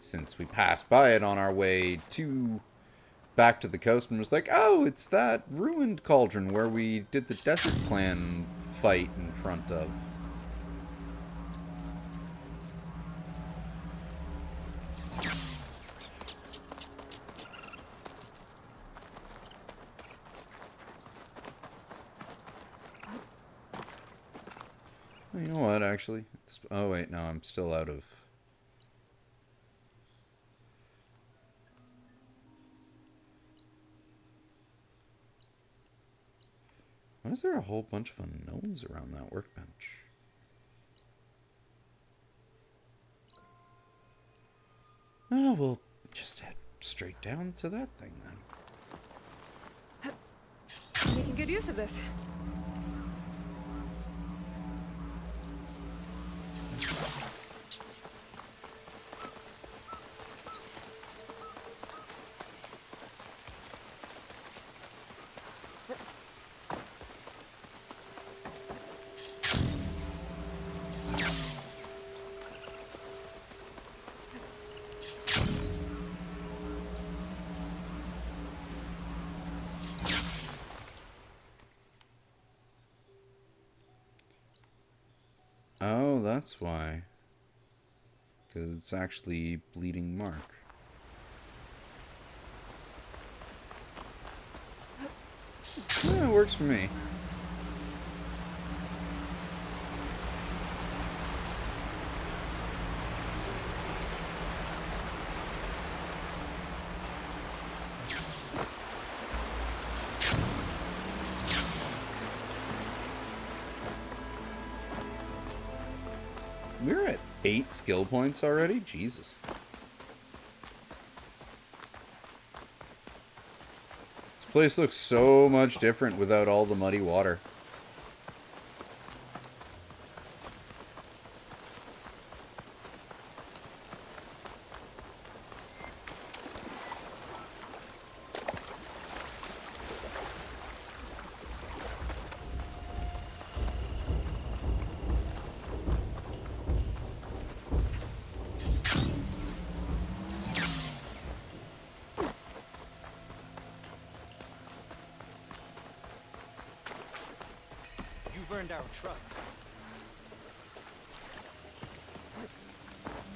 Since we passed by it on our way back to the coast and was like, oh, it's that ruined cauldron where we did the Desert Clan fight in front of. You know what, actually? Oh, wait, no, I'm still out of... Why is there a whole bunch of unknowns around that workbench? Oh, we'll just head straight down to that thing, then. Making good use of this. Oh, that's why. Because it's actually bleeding Mark. Yeah, it works for me. We're at 8 skill points already? Jesus. This place looks so much different without all the muddy water. earned our trust.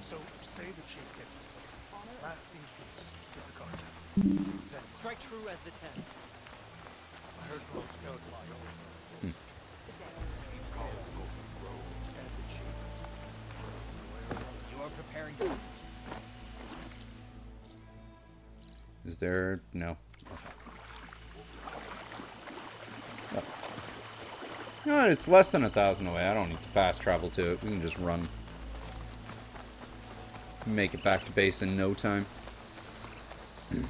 So, say the chief gets lasting peace with the culture. Then strike true as the 10. I heard folks don't fly over. Keep calm, Grove, and the chief. You are preparing to... Is there... No. Oh. No, it's less than 1,000 away. I don't need to fast travel to it. We can just run. Make it back to base in no time. In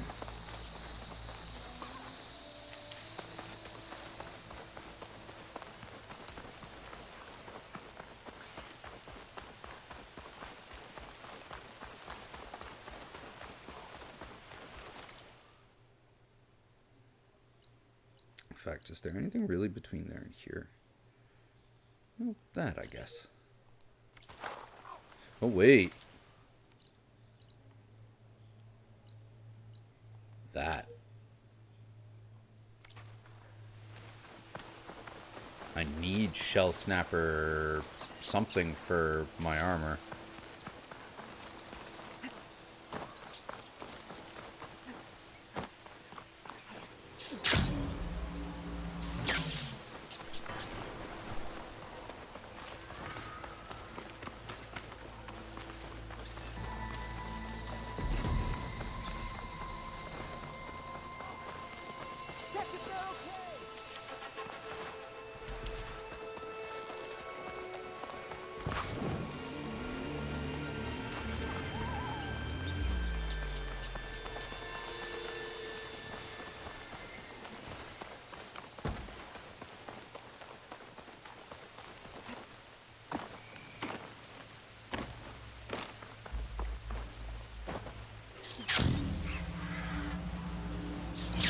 fact, is there anything really between there and here? Well, that, I guess. Oh, wait. That. I need shell snapper something for my armor.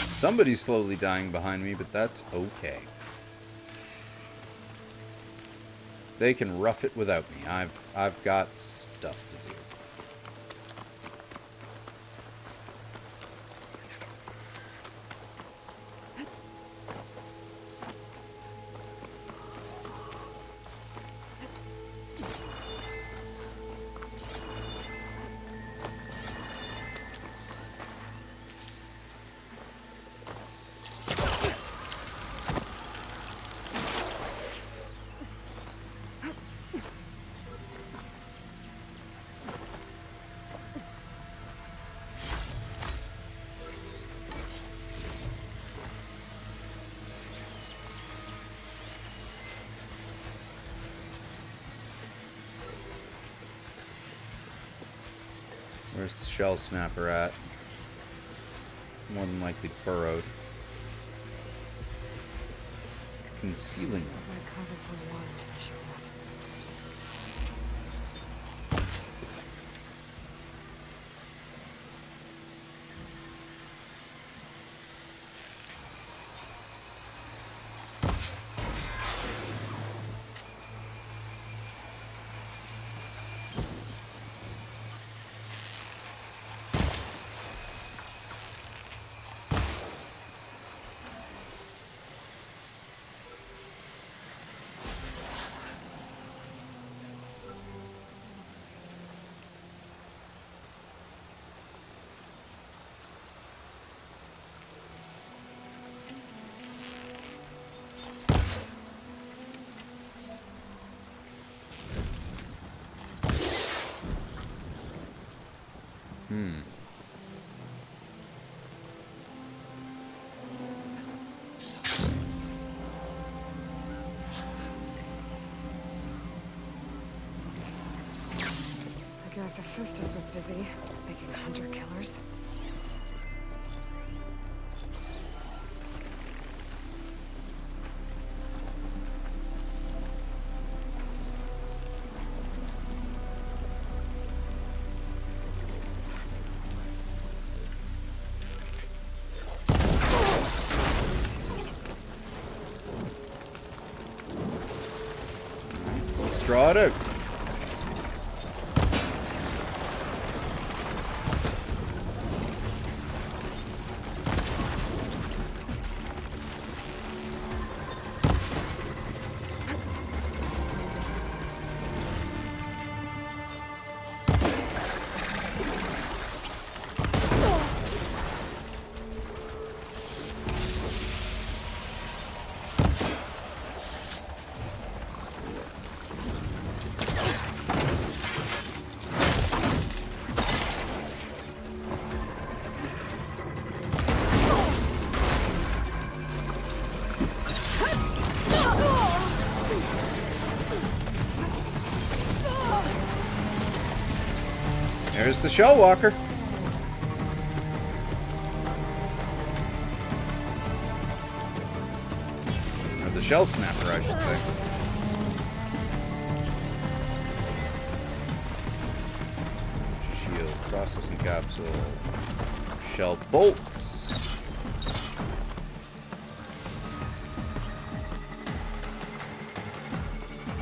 Somebody's slowly dying behind me, but that's okay. They can rough it without me. I've got stuff to do. Where's the shell snapper at? More than likely burrowed. Concealing them. My cover from water to measure that. I guess Hephaestus was busy making hunter-killers. Let's draw it out. There's the shell walker. Or the shell snapper, I should say. Shield, processing capsule, shell bolts.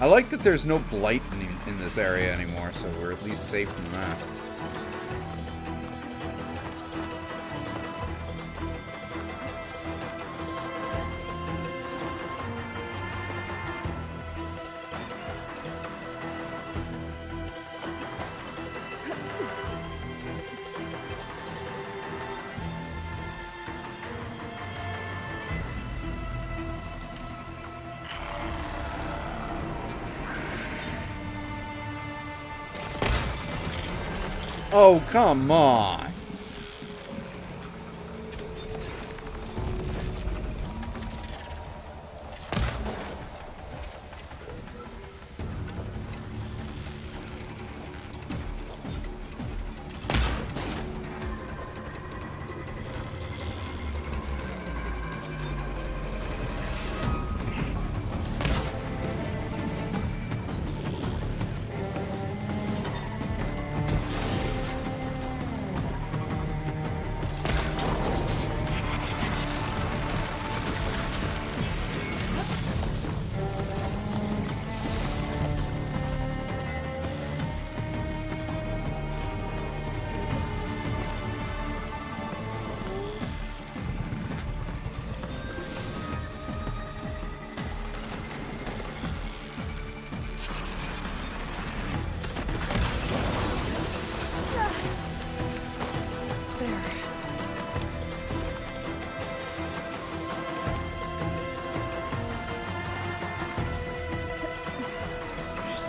I like that there's no blight in this area anymore, so we're at least safe from that. Oh, come on.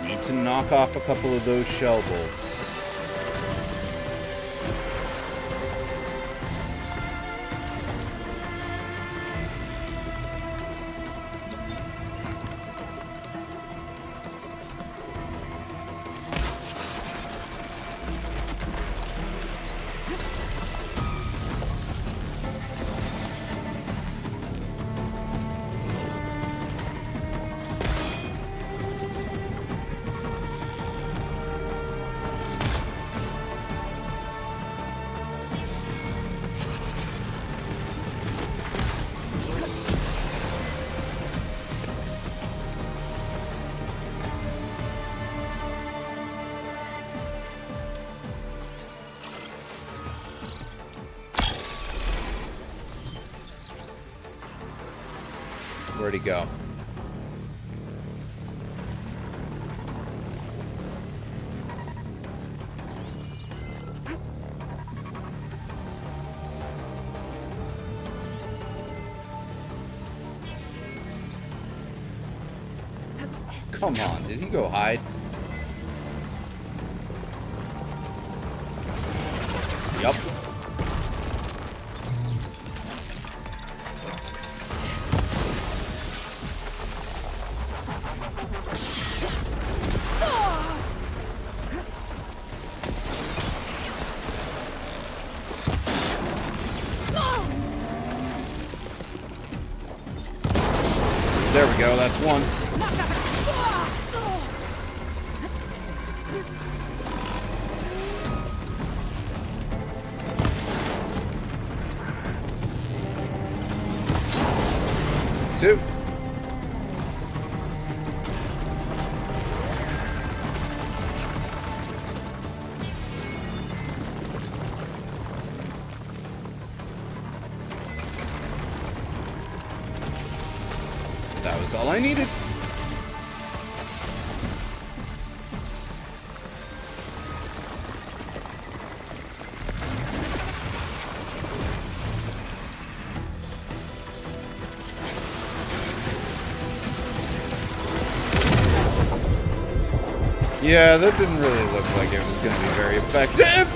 Need to knock off a couple of those shell bolts. Where'd he go? Come on, did he go hide? Yup. There we go, that's one. Two. That was all I needed. Yeah, that didn't really look like it was going to be very effective.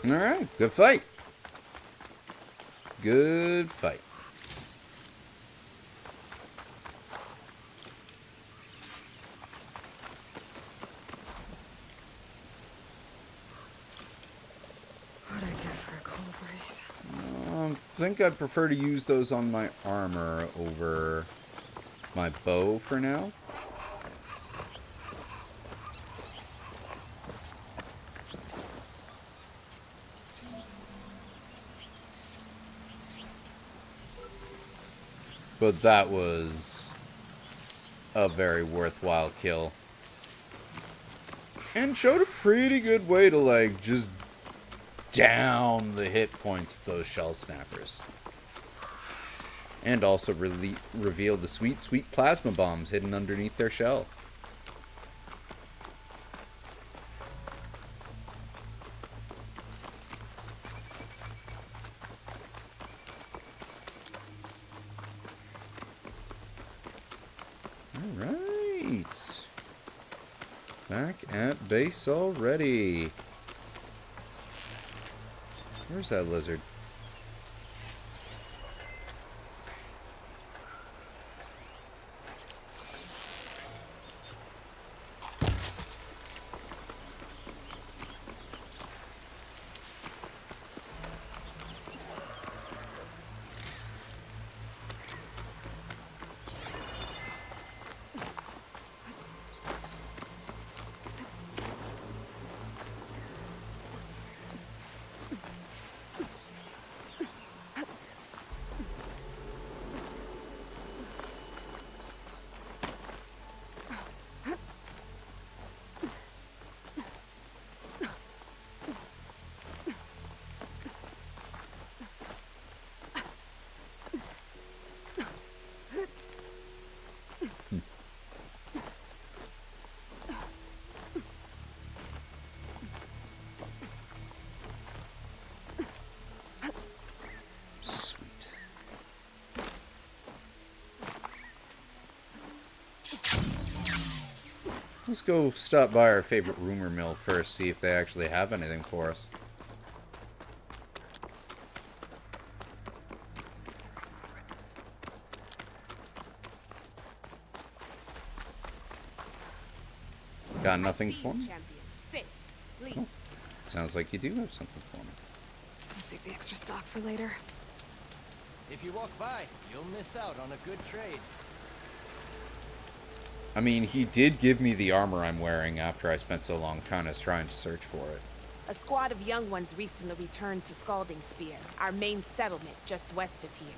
Alright, good fight. Good fight. What'd I get for a cold breeze? I think I'd prefer to use those on my armor over my bow for now. But that was a very worthwhile kill. And showed a pretty good way to, like, just down the hit points of those shell snappers. And also revealed the sweet, sweet plasma bombs hidden underneath their shell. Alright. Back at base already. Where's that lizard? Let's go stop by our favorite rumor mill first, see if they actually have anything for us. Got nothing for me? Oh, sounds like you do have something for me. I'll save the extra stock for later. If you walk by, you'll miss out on a good trade. I mean, he did give me the armor I'm wearing after I spent so long trying to search for it. A squad of young ones recently returned to Scalding Spear, our main settlement just west of here.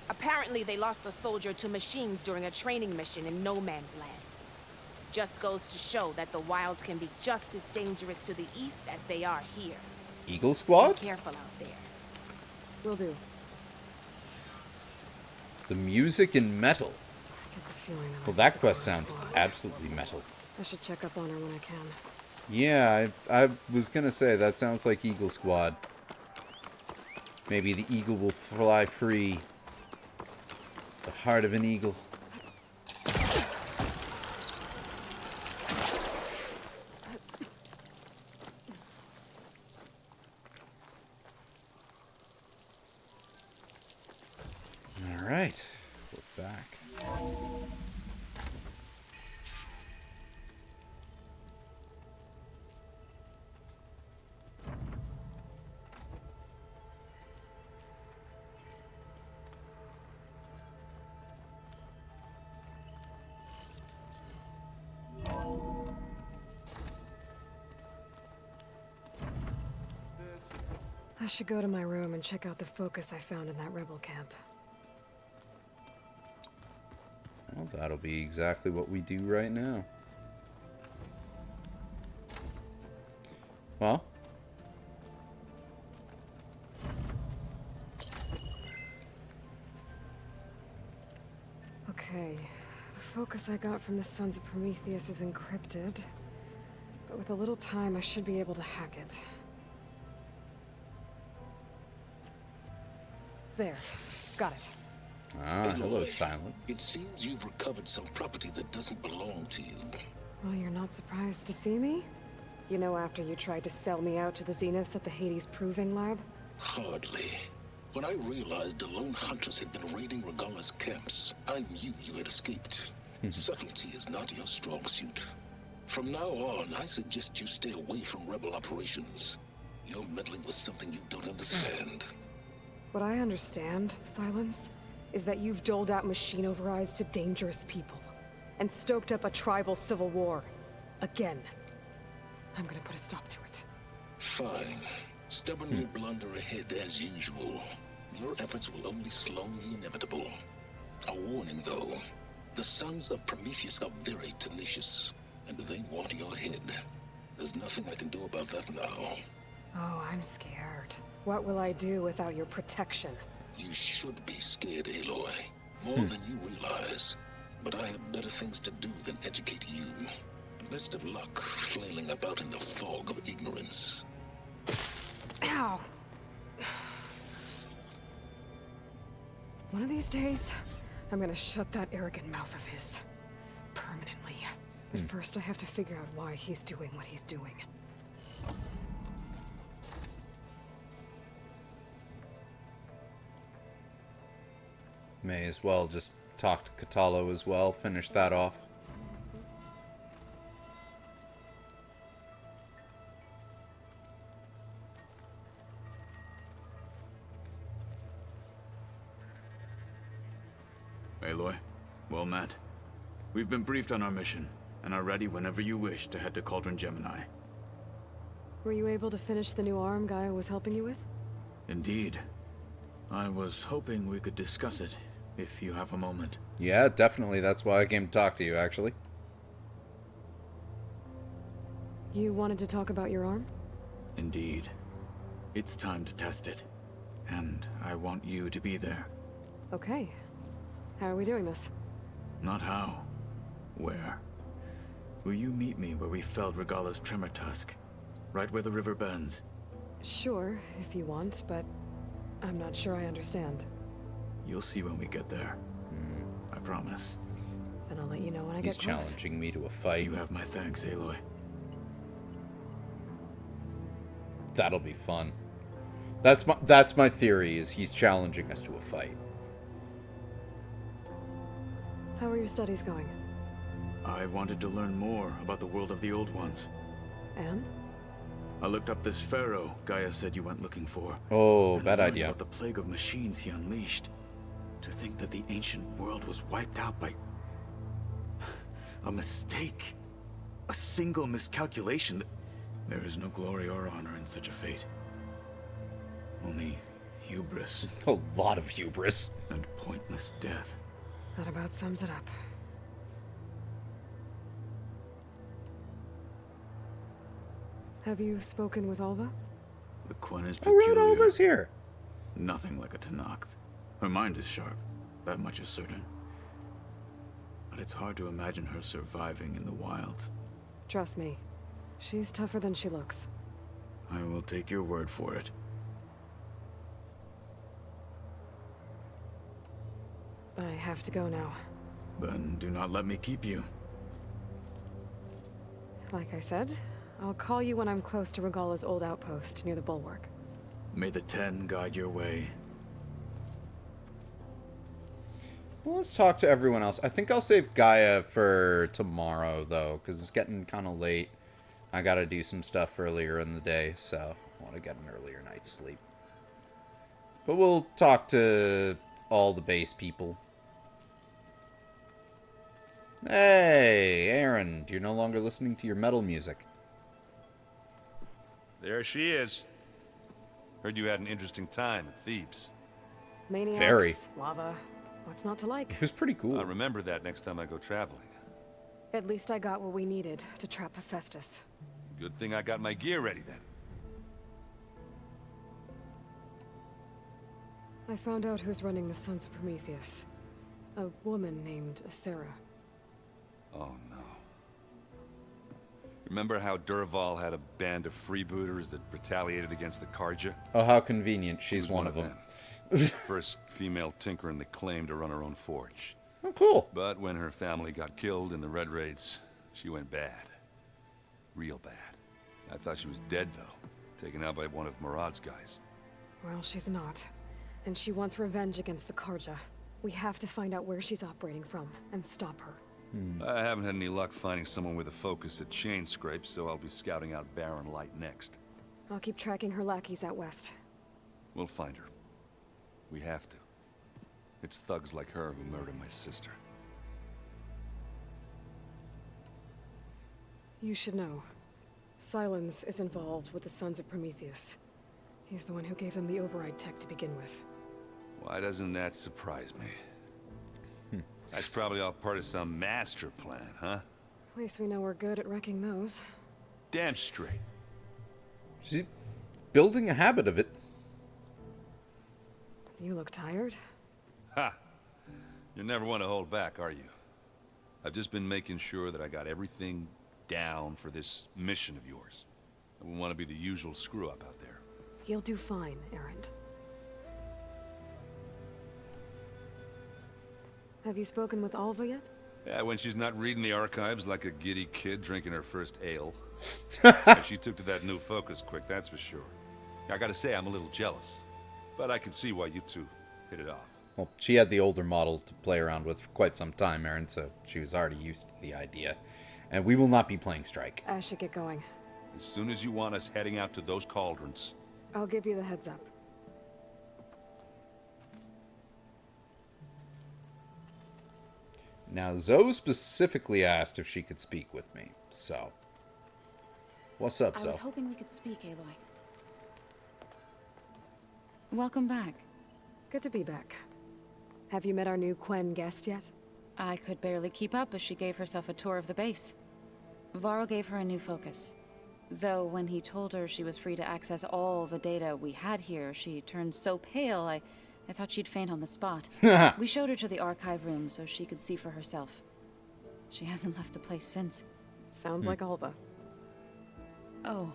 Apparently, they lost a soldier to machines during a training mission in No Man's Land. Just goes to show that the wilds can be just as dangerous to the east as they are here. Eagle Squad? Be careful out there. Will do. The music and metal. I get the feeling that Well, that quest sounds absolutely metal. I should check up on her when I can. Yeah, I was gonna say, that sounds like Eagle Squad. Maybe the eagle will fly free. The heart of an eagle. Alright, we're back. I should go to my room and check out the focus I found in that rebel camp. Well, that'll be exactly what we do right now. Well, Okay. The focus I got from the Sons of Prometheus is encrypted. But with a little time, I should be able to hack it. There. Got it. hello, Silent. It seems you've recovered some property that doesn't belong to you. Well, you're not surprised to see me? You know, after you tried to sell me out to the Zeniths at the Hades Proving Lab? Hardly. When I realized the lone hunters had been raiding Regalla's camps, I knew you had escaped. Subtlety is not your strong suit. From now on, I suggest you stay away from rebel operations. You're meddling with something you don't understand. What I understand, Silence, is that you've doled out machine overrides to dangerous people, and stoked up a tribal civil war. Again. I'm gonna put a stop to it. Fine. Stubbornly blunder ahead as usual. Your efforts will only slow the inevitable. A warning, though. The Sons of Prometheus are very tenacious, and they want your head. There's nothing I can do about that now. Oh, I'm scared. What will I do without your protection? You should be scared, Aloy. More than you realize. But I have better things to do than educate you. Best of luck flailing about in the fog of ignorance. Ow! One of these days, I'm gonna shut that arrogant mouth of his. Permanently. But first I have to figure out why he's doing what he's doing. May as well just talk to Katalo as well. Finish that off. Aloy, well met. We've been briefed on our mission, and are ready whenever you wish to head to Cauldron Gemini. Were you able to finish the new arm Gaia was helping you with? Indeed. I was hoping we could discuss it, if you have a moment. Yeah, definitely. That's why I came to talk to you, actually. You wanted to talk about your arm? Indeed. It's time to test it. And I want you to be there. Okay. How are we doing this? Not how. Where? Will you meet me where we felled Regalla's tremor tusk? Right where the river bends? Sure, if you want, but I'm not sure I understand. You'll see when we get there. I promise. Then I'll let you know when I He's get close. challenging me to a fight. You have my thanks, Aloy. That'll be fun. That's my theory, is he's challenging us to a fight. How are your studies going? I wanted to learn more about the world of the Old Ones. And? I looked up this pharaoh Gaia said you went looking for. Oh, and bad learned idea. about the plague of machines he unleashed. To think that the ancient world was wiped out by a mistake. A single miscalculation. There is no glory or honor in such a fate. Only hubris. A lot of hubris. And pointless death. That about sums it up. Have you spoken with Alva? The Quen is Oh, right, peculiar. Alva's here. Nothing like a Tenakth. Her mind is sharp. That much is certain. But it's hard to imagine her surviving in the wilds. Trust me. She's tougher than she looks. I will take your word for it. I have to go now. Then do not let me keep you. Like I said, I'll call you when I'm close to Regalla's old outpost near the bulwark. May the Ten guide your way. Well, let's talk to everyone else. I think I'll save Gaia for tomorrow, though, because it's getting kind of late. I gotta do some stuff earlier in the day, so I want to get an earlier night's sleep. But we'll talk to all the base people. Hey, Aaron, you're no longer listening to your metal music. There she is. Heard you had an interesting time at Thebes. Maniacs, Very. lava. What's not to like? It was pretty cool. I'll remember that next time I go traveling. At least I got what we needed to trap Hephaestus. Good thing I got my gear ready then. I found out who's running the Sons of Prometheus. A woman named Sarah. Oh no. Remember how Durval had a band of freebooters that retaliated against the Karja? Oh, how convenient. She She's was one of them. First female tinker in the claim to run her own forge. Oh, cool. But when her family got killed in the Red Raids, she went bad. Real bad. I thought she was dead, though. Taken out by one of Murad's guys. Well, she's not. And she wants revenge against the Karja. We have to find out where she's operating from and stop her. I haven't had any luck finding someone with a focus at chain scrapes, so I'll be scouting out Barren Light next. I'll keep tracking her lackeys out west. We'll find her. We have to. It's thugs like her who murdered my sister. You should know. Silence is involved with the Sons of Prometheus. He's the one who gave them the override tech to begin with. Why doesn't that surprise me? That's probably all part of some master plan, huh? At least we know we're good at wrecking those. Damn straight. She's building a habit of it. You look tired. Ha! You never want to hold back, are you? I've just been making sure that I got everything down for this mission of yours. I wouldn't want to be the usual screw-up out there. You'll do fine, Erend. Have you spoken with Alva yet? Yeah, when she's not reading the archives like a giddy kid drinking her first ale. And she took to that new focus quick, that's for sure. I gotta say, I'm a little jealous. But I can see why you two hit it off. Well, she had the older model to play around with for quite some time, Aaron, so she was already used to the idea. And we will not be playing Strike. I should get going. As soon as you want us heading out to those cauldrons. I'll give you the heads up. Now, Zoe specifically asked if she could speak with me, so... What's up, Zoe? I was hoping we could speak, Aloy. Welcome back. Good to be back. Have you met our new Quen guest yet? I could barely keep up as she gave herself a tour of the base. Varl gave her a new focus. Though when he told her she was free to access all the data we had here, she turned so pale, I thought she'd faint on the spot. We showed her to the archive room so she could see for herself. She hasn't left the place since. Sounds like Alva. Oh,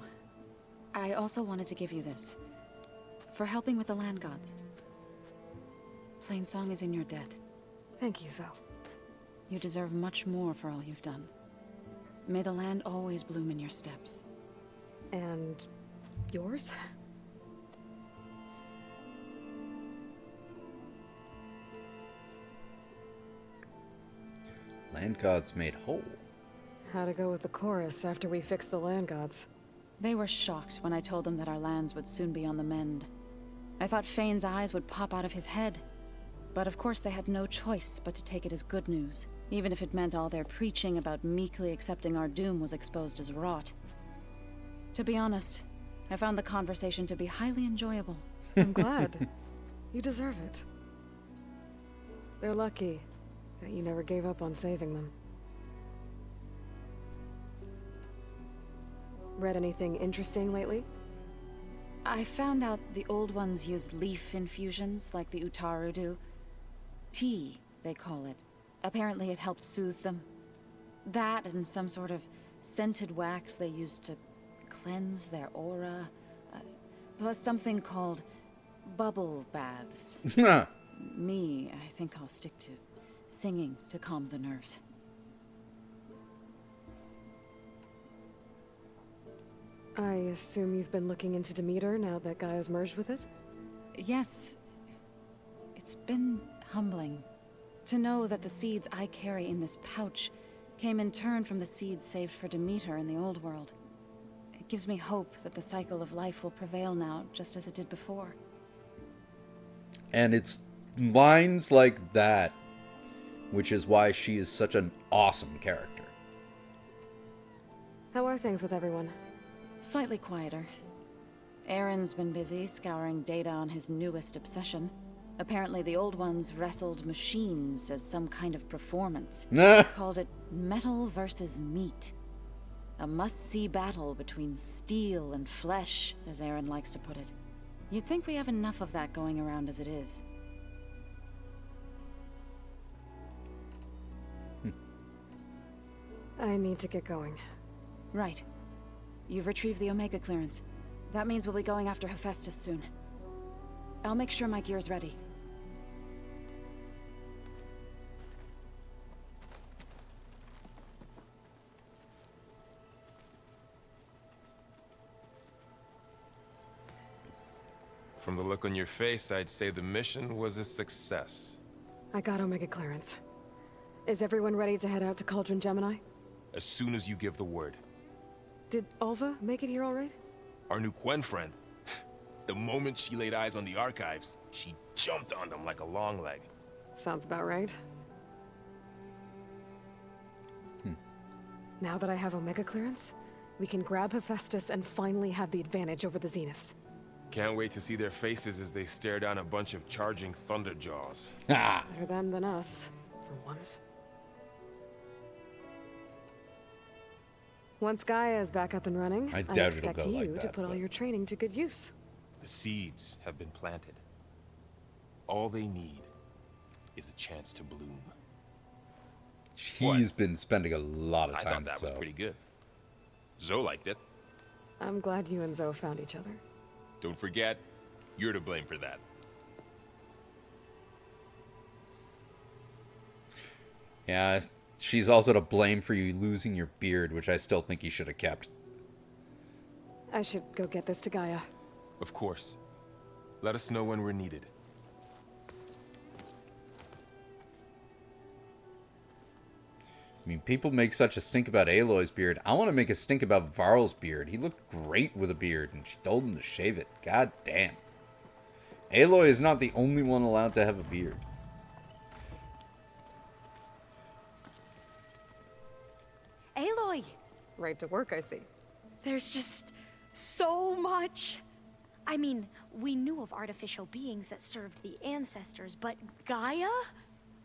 I also wanted to give you this. For helping with the land gods. Plainsong is in your debt. Thank you, Zoe. You deserve much more for all you've done. May the land always bloom in your steps. And yours? Land gods made whole. How'd it go with the chorus after we fixed the land gods? They were shocked when I told them that our lands would soon be on the mend. I thought Fane's eyes would pop out of his head. But of course they had no choice but to take it as good news, even if it meant all their preaching about meekly accepting our doom was exposed as rot. To be honest, I found the conversation to be highly enjoyable. I'm glad. You deserve it. They're lucky that you never gave up on saving them. Read anything interesting lately? I found out the old ones use leaf infusions like the Utaru do. Tea, they call it. Apparently it helped soothe them. That and some sort of scented wax they used to cleanse their aura. Plus something called bubble baths. Me, I think I'll stick to singing to calm the nerves. I assume you've been looking into Demeter now that Gaia's merged with it? Yes. It's been humbling to know that the seeds I carry in this pouch came in turn from the seeds saved for Demeter in the old world. It gives me hope that the cycle of life will prevail now, just as it did before. And it's lines like that, which is why she is such an awesome character. How are things with everyone? Slightly quieter. Aaron's been busy scouring data on his newest obsession. Apparently the old ones wrestled machines as some kind of performance. Called it metal versus meat. A must-see battle between steel and flesh, as Aaron likes to put it. You'd think we have enough of that going around as it is. I need to get going. Right. You've retrieved the Omega clearance. That means we'll be going after Hephaestus soon. I'll make sure my gear's ready. From the look on your face, I'd say the mission was a success. I got Omega clearance. Is everyone ready to head out to Cauldron Gemini? As soon as you give the word. Did Alva make it here all right? Our new Quen friend. The moment she laid eyes on the archives, she jumped on them like a long leg. Sounds about right. Now that I have Omega clearance, we can grab Hephaestus and finally have the advantage over the Zeniths. Can't wait to see their faces as they stare down a bunch of charging thunderjaws. Better them than us, for once. Once Gaia is back up and running, I doubt expect it'll go you like to that, put all but- your training to good use. The seeds have been planted. All they need is a chance to bloom. He's been spending a lot of I time thought that with was Zoe. pretty good. Zoe liked it. I'm glad you and Zoe found each other. Don't forget, you're to blame for that. Yeah, she's also to blame for you losing your beard, which I still think you should have kept. I should go get this to Gaia. Of course. Let us know when we're needed. I mean, people make such a stink about Aloy's beard. I want to make a stink about Varl's beard. He looked great with a beard, and she told him to shave it. God damn. Aloy is not the only one allowed to have a beard. Aloy! Right to work, I see. There's just so much. I mean, we knew of artificial beings that served the ancestors, but Gaia?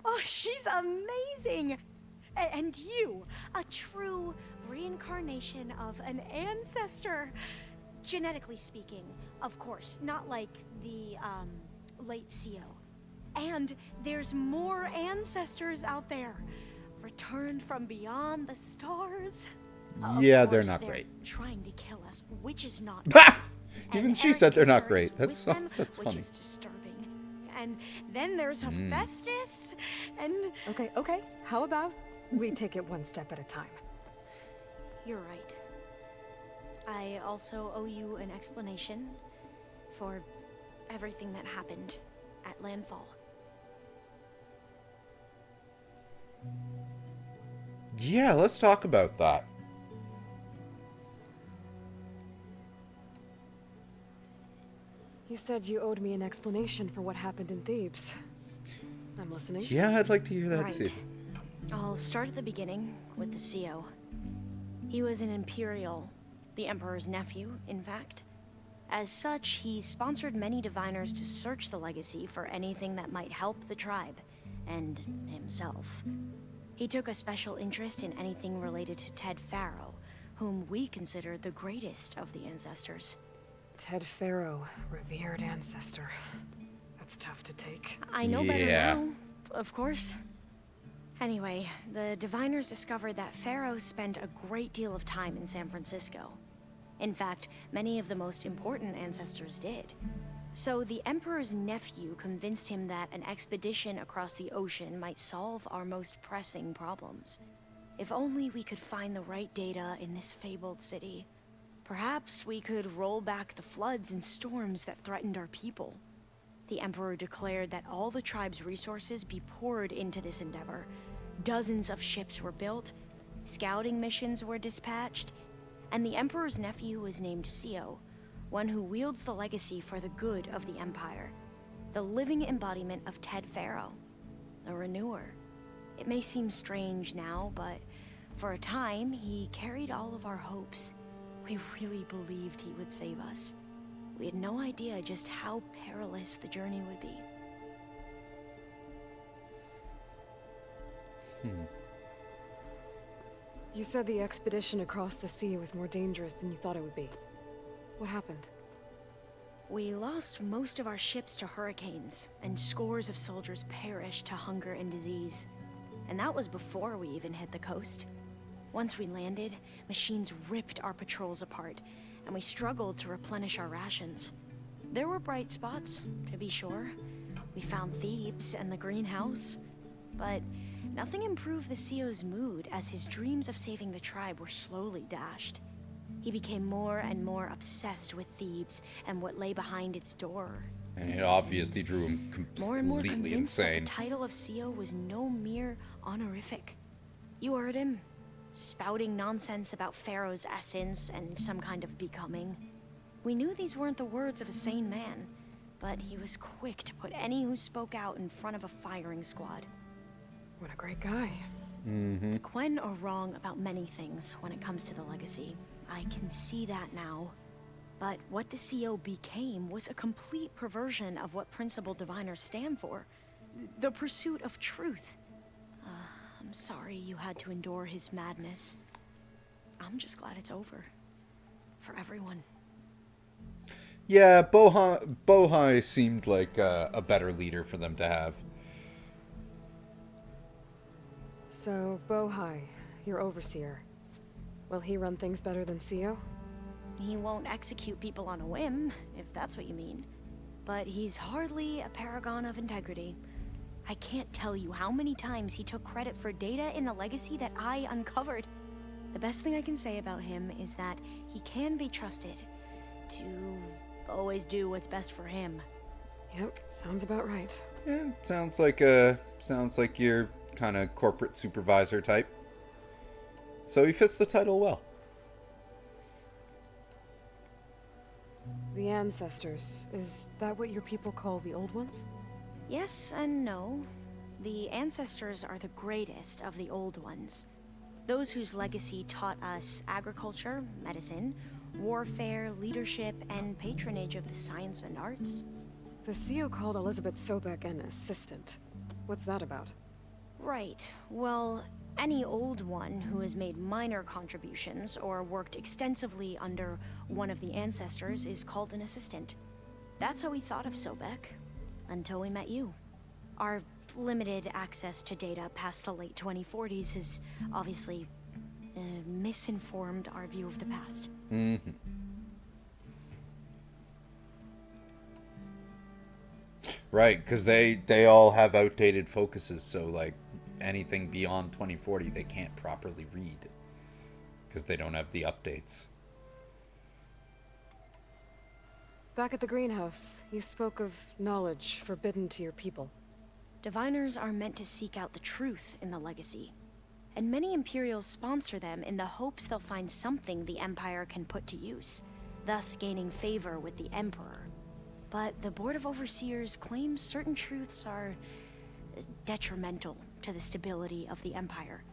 Oh, she's amazing! And you, a true reincarnation of an ancestor. Genetically speaking, of course, not like the, late CO. And there's more ancestors out there, returned from beyond the stars. Yeah, Of they're course, not great. Trying to kill us, which is not. Even And she said Eric they're not Visser great. is That's with them, that's which funny. is disturbing. And then there's Hephaestus, and Okay. How about we take it one step at a time? you're right. I also owe you an explanation for everything that happened at Landfall. Yeah, let's talk about that. You said you owed me an explanation for what happened in Thebes. I'm listening. Yeah, I'd like to hear that Right. too. I'll start at the beginning with the CO. He was an Imperial, the Emperor's nephew, in fact. As such, he sponsored many diviners to search the legacy for anything that might help the tribe, and himself. He took a special interest in anything related to Ted Faro, whom we consider the greatest of the ancestors. Ted Faro, revered ancestor. That's tough to take. I know better Yeah. now, of course. Anyway, the diviners discovered that Pharaoh spent a great deal of time in San Francisco. In fact, many of the most important ancestors did. So the Emperor's nephew convinced him that an expedition across the ocean might solve our most pressing problems. If only we could find the right data in this fabled city. Perhaps we could roll back the floods and storms that threatened our people. The Emperor declared that all the tribe's resources be poured into this endeavor. Dozens of ships were built, scouting missions were dispatched, and the Emperor's nephew was named CO, one who wields the legacy for the good of the Empire. The living embodiment of Ted Faro, a renewer. It may seem strange now, but for a time, he carried all of our hopes. We really believed he would save us. We had no idea just how perilous the journey would be. You said the expedition across the sea was more dangerous than you thought it would be. What happened? We lost most of our ships to hurricanes, and scores of soldiers perished to hunger and disease. And that was before we even hit the coast. Once we landed, machines ripped our patrols apart, and we struggled to replenish our rations. There were bright spots, to be sure. We found Thebes and the greenhouse. But nothing improved the CEO's mood as his dreams of saving the tribe were slowly dashed. He became more and more obsessed with Thebes and what lay behind its door. And it obviously drew him completely More and more convinced that insane. the title of CEO was no mere honorific. You heard him, spouting nonsense about Pharaoh's essence and some kind of becoming. We knew these weren't the words of a sane man, but he was quick to put any who spoke out in front of a firing squad. What a great guy. Mm-hmm. The Quen are wrong about many things when it comes to the legacy. I can see that now. But what the CO became was a complete perversion of what principal diviners stand for. The pursuit of truth. I'm sorry you had to endure his madness. I'm just glad it's over. For everyone. Yeah, Bohai seemed like a better leader for them to have. So, Bohai, your overseer. Will he run things better than CEO? He won't execute people on a whim, if that's what you mean. But he's hardly a paragon of integrity. I can't tell you how many times he took credit for data in the legacy that I uncovered. The best thing I can say about him is that he can be trusted to always do what's best for him. Yep, sounds about right. Yeah, sounds like your kind of corporate supervisor type. So he fits the title well. The ancestors, is that what your people call the old ones? Yes and no. The ancestors are the greatest of the old ones. Those whose legacy taught us agriculture, medicine, warfare, leadership, and patronage of the science and arts. The CEO called Elizabeth Sobek an assistant. What's that about? Right. Well, any old one who has made minor contributions or worked extensively under one of the ancestors is called an assistant. That's how we thought of Sobek, until we met you. Our limited access to data past the late 2040s has obviously misinformed our view of the past. Mm-hmm. Right, because they all have outdated focuses, so like anything beyond 2040 they can't properly read because they don't have the updates. Back at the greenhouse, you spoke of knowledge forbidden to your people. Diviners are meant to seek out the truth in the legacy, and many Imperials sponsor them in the hopes they'll find something the Empire can put to use, thus gaining favor with the Emperor. But the Board of Overseers claims certain truths are detrimental to the stability of the Empire,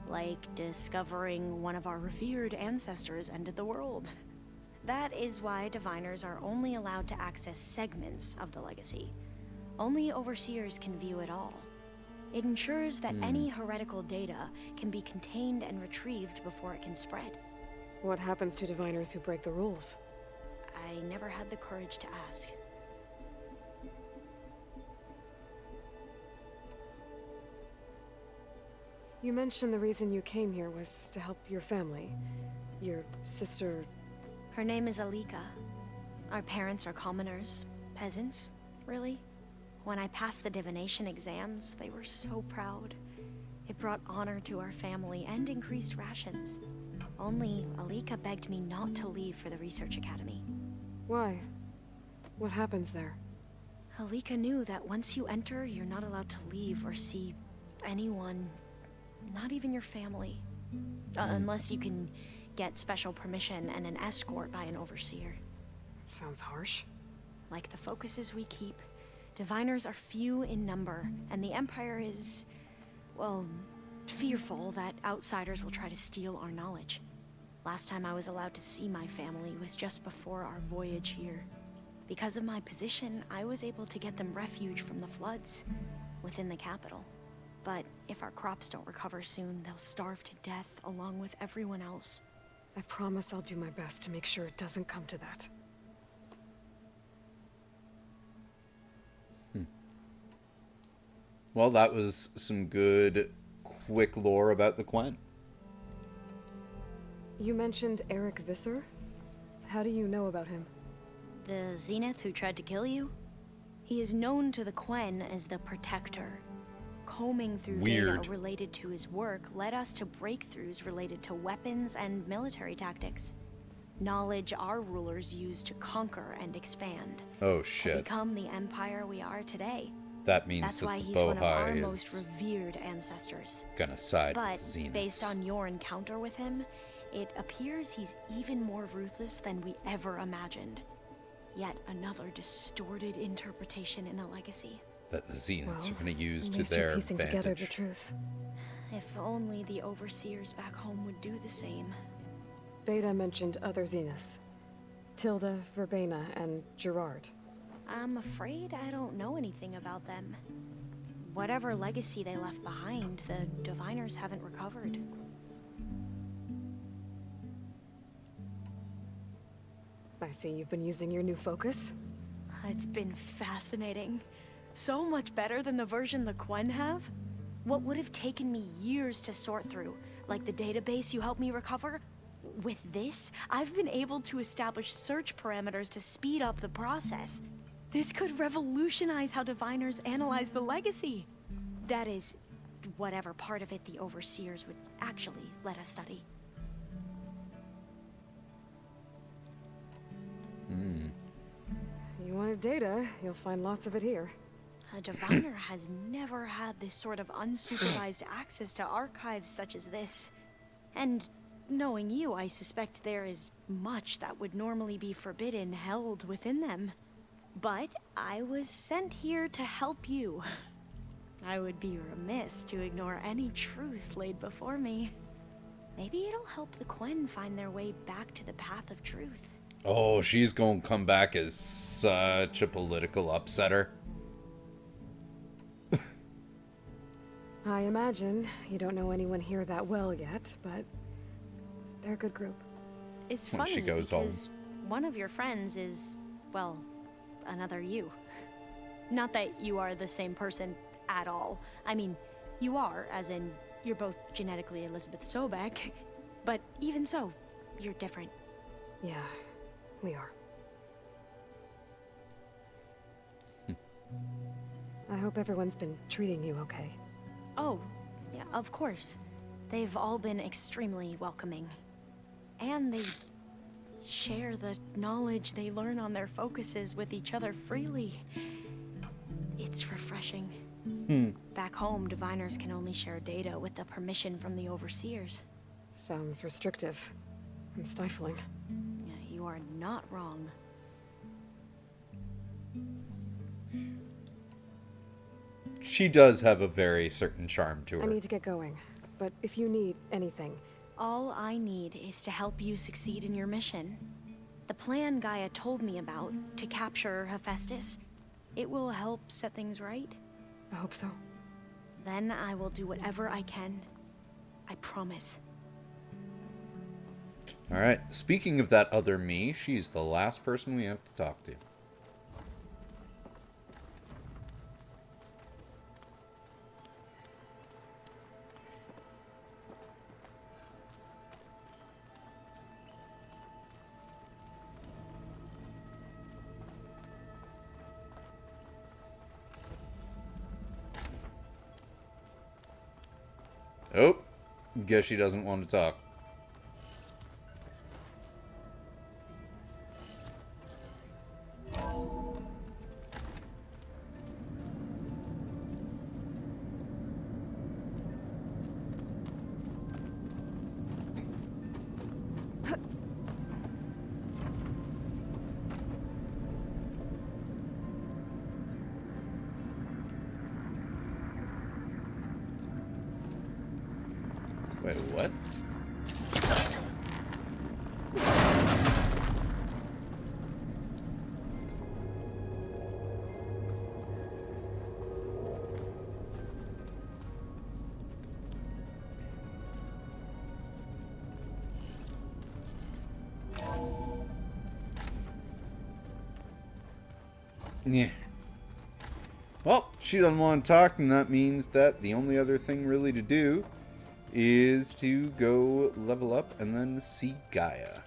like discovering one of our revered ancestors ended the world. That is why Diviners are only allowed to access segments of the legacy. Only Overseers can view it all. It ensures that any heretical data can be contained and retrieved before it can spread. What happens to Diviners who break the rules? I never had the courage to ask. You mentioned the reason you came here was to help your family. Your sister... Her name is Alika. Our parents are commoners. Peasants, really. When I passed the divination exams, they were so proud. It brought honor to our family and increased rations. Only Alika begged me not to leave for the research academy. Why? What happens there? Alika knew that once you enter, you're not allowed to leave or see anyone, not even your family. Unless you can get special permission and an escort by an overseer. That sounds harsh. Like the focuses we keep, Diviners are few in number, and the Empire is, well, fearful that outsiders will try to steal our knowledge. Last time I was allowed to see my family was just before our voyage here. Because of my position, I was able to get them refuge from the floods within the capital. But if our crops don't recover soon, they'll starve to death along with everyone else. I promise I'll do my best to make sure it doesn't come to that. Well, that was some good, quick lore about the Quen. You mentioned Eric Visser? How do you know about him? The Zenith who tried to kill you? He is known to the Quen as the Protector. Combing through data related to his work led us to breakthroughs related to weapons and military tactics. Knowledge our rulers used to conquer and expand. Oh shit. To become the empire we are today. That means that's that why the he's one of our Bohai most is revered ancestors. gonna side But with Zenith. based on your encounter with him, it appears he's even more ruthless than we ever imagined. Yet another distorted interpretation in the legacy. That the Zeniths are gonna use at to least you're their piecing together the advantage. truth. If only the overseers back home would do the same. Beta mentioned other Zeniths. Tilda, Verbena, and Gerard. I'm afraid I don't know anything about them. Whatever legacy they left behind, the Diviners haven't recovered. I see you've been using your new focus. It's been fascinating. So much better than the version the Quen have. What would have taken me years to sort through, like the database you helped me recover, with this, I've been able to establish search parameters to speed up the process. This could revolutionize how Diviners analyze the legacy. That is, whatever part of it the Overseers would actually let us study. You wanted data, you'll find lots of it here. A Diviner has never had this sort of unsupervised access to archives such as this. And knowing you, I suspect there is much that would normally be forbidden held within them. But I was sent here to help you. I would be remiss to ignore any truth laid before me. Maybe it'll help the Quen find their way back to the path of truth. Oh, she's gonna come back as such a political upsetter. I imagine you don't know anyone here that well yet, but they're a good group. It's When funny she goes because one of your friends is, well, another you. Not that you are the same person at all. I mean, you are, as in, you're both genetically Elizabeth Sobek, but even so, you're different. Yeah, we are. I hope everyone's been treating you okay. Oh, yeah, of course. They've all been extremely welcoming. And they share the knowledge they learn on their focuses with each other freely. It's refreshing. Back home, Diviners can only share data with the permission from the Overseers. Sounds restrictive and stifling. Yeah, you are not wrong. She does have a very certain charm to her. I need to get going, but if you need anything... All I need is to help you succeed in your mission. The plan Gaia told me about, to capture Hephaestus, it will help set things right. I hope so. Then I will do whatever I can. I promise. Alright, speaking of that other me, she's the last person we have to talk to. Oh, guess she doesn't want to talk. Wait, what? Yeah. Well, she doesn't want to talk, and that means that the only other thing really to do is to go level up and then see Gaia.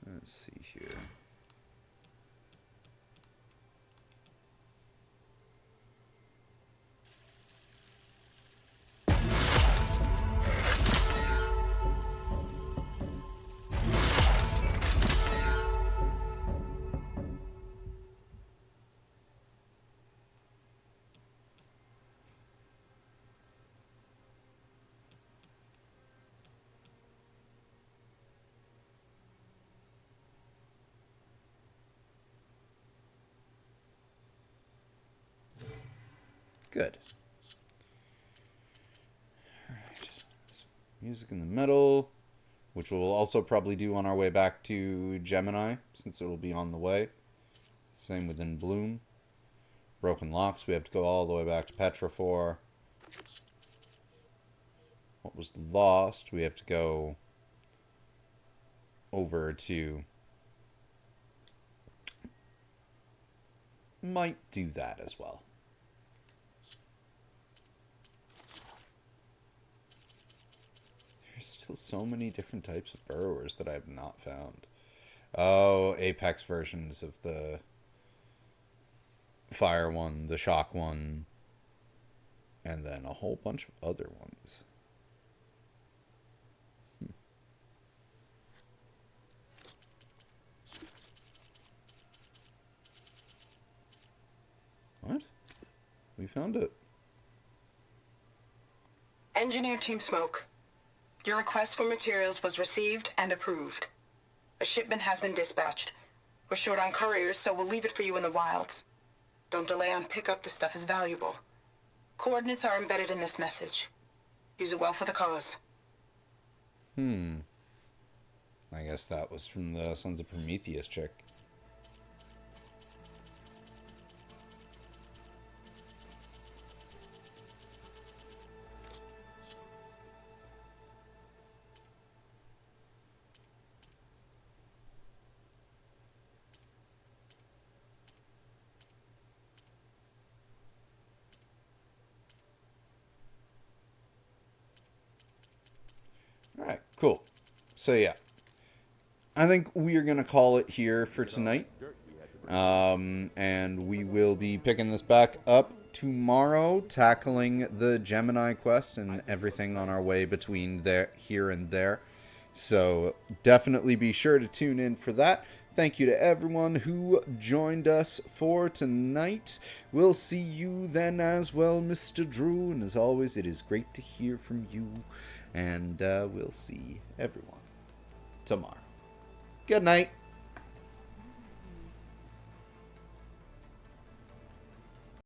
Let's see here. Good. Alright. Music in the middle, which we'll also probably do on our way back to Gemini, since it'll be on the way. Same within Bloom. Broken Locks, we have to go all the way back to Petra for. What was lost, we have to go over to... Might do that as well. There's still so many different types of burrowers that I have not found. Oh, Apex versions of the fire one, the shock one, and then a whole bunch of other ones. What? We found it. Engineer Team Smoke. Your request for materials was received and approved. A shipment has been dispatched. We're short on couriers, so we'll leave it for you in the wilds. Don't delay on pickup, the stuff is valuable. Coordinates are embedded in this message. Use it well for the cause. I guess that was from the Sons of Prometheus chick. Alright, cool. So yeah, I think we are going to call it here for tonight. And we will be picking this back up tomorrow, tackling the Gemini quest and everything on our way between here and there. So definitely be sure to tune in for that. Thank you to everyone who joined us for tonight. We'll see you then as well, Mr. Drew. And as always, it is great to hear from you. And we'll see everyone tomorrow. Good night.